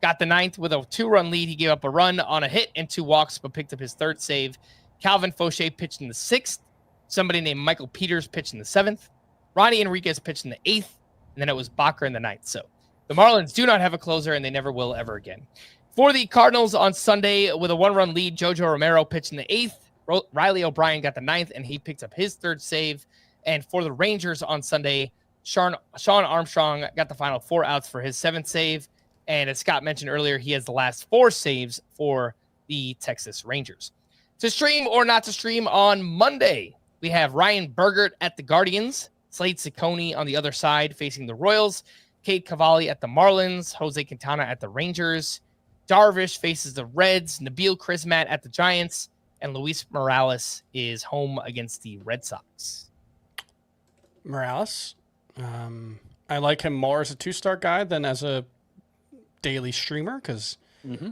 got the 9th with a 2-run lead. He gave up a run on a hit and 2 walks, but picked up his 3rd save. Calvin Fauché pitched in the 6th. Somebody named Michael Peters pitched in the 7th. Ronnie Enriquez pitched in the 8th. And then it was Bacher in the 9th. So the Marlins do not have a closer, and they never will ever again. For the Cardinals on Sunday, with a 1-run lead, Jojo Romero pitched in the 8th. Riley O'Brien got the 9th, and he picked up his 3rd save. And for the Rangers on Sunday, Sean Armstrong got the final 4 outs for his 7th save. And as Scott mentioned earlier, he has the last 4 saves for the Texas Rangers. To stream or not to stream on Monday, we have Ryan Bergert at the Guardians, Slade Ciccone on the other side facing the Royals, Cade Cavalli at the Marlins, Jose Quintana at the Rangers, Darvish faces the Reds, Nabil Crismatt at the Giants, and Luis Morales is home against the Red Sox.
Morales, I like him more as a 2-start guy than as a daily streamer because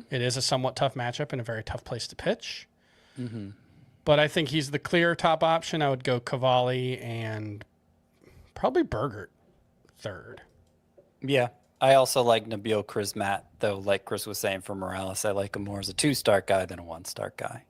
it is a somewhat tough matchup and a very tough place to pitch. But I think he's the clear top option. I would go Cavalli and probably Bergert 3rd.
Yeah. I also like Nabil Crismatt, though, like Chris was saying for Morales, I like him more as a 2-start guy than a 1-start guy.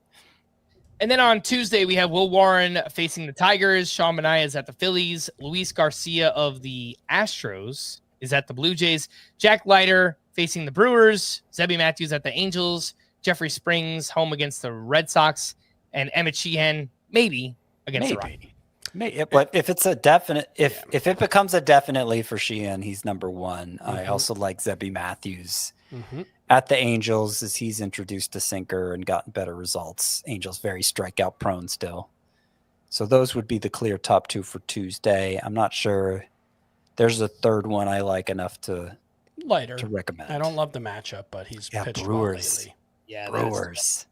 And then on Tuesday, we have Will Warren facing the Tigers. Sean Manaea is at the Phillies. Luis Garcia of the Astros is at the Blue Jays. Jack Leiter facing the Brewers. Zebby Matthews at the Angels. Jeffrey Springs home against the Red Sox. And Emmett Sheehan maybe against the Rockies.
But if it's a definite, if it becomes a definite lead for Sheehan, he's number 1. I also like Zebby Matthews at the Angels as he's introduced a sinker and gotten better results. Angels very strikeout prone still. So those would be the clear top 2 for Tuesday. I'm not sure. There's a 3rd one I like enough to recommend.
I don't love the matchup, but he's pitched
Brewers.
well lately.
Yeah,
Brewers.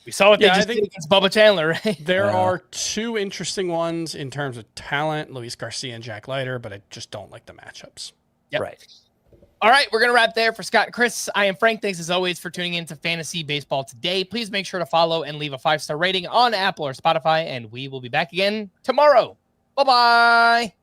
We saw what they just did against Bubba Chandler, right?
There are 2 interesting ones in terms of talent, Luis Garcia and Jack Leiter, but I just don't like the matchups.
Yep.
Right.
All right, we're going to wrap there for Scott and Chris. I am Frank. Thanks as always for tuning in to Fantasy Baseball today. Please make sure to follow and leave a 5-star rating on Apple or Spotify, and we will be back again tomorrow. Bye-bye.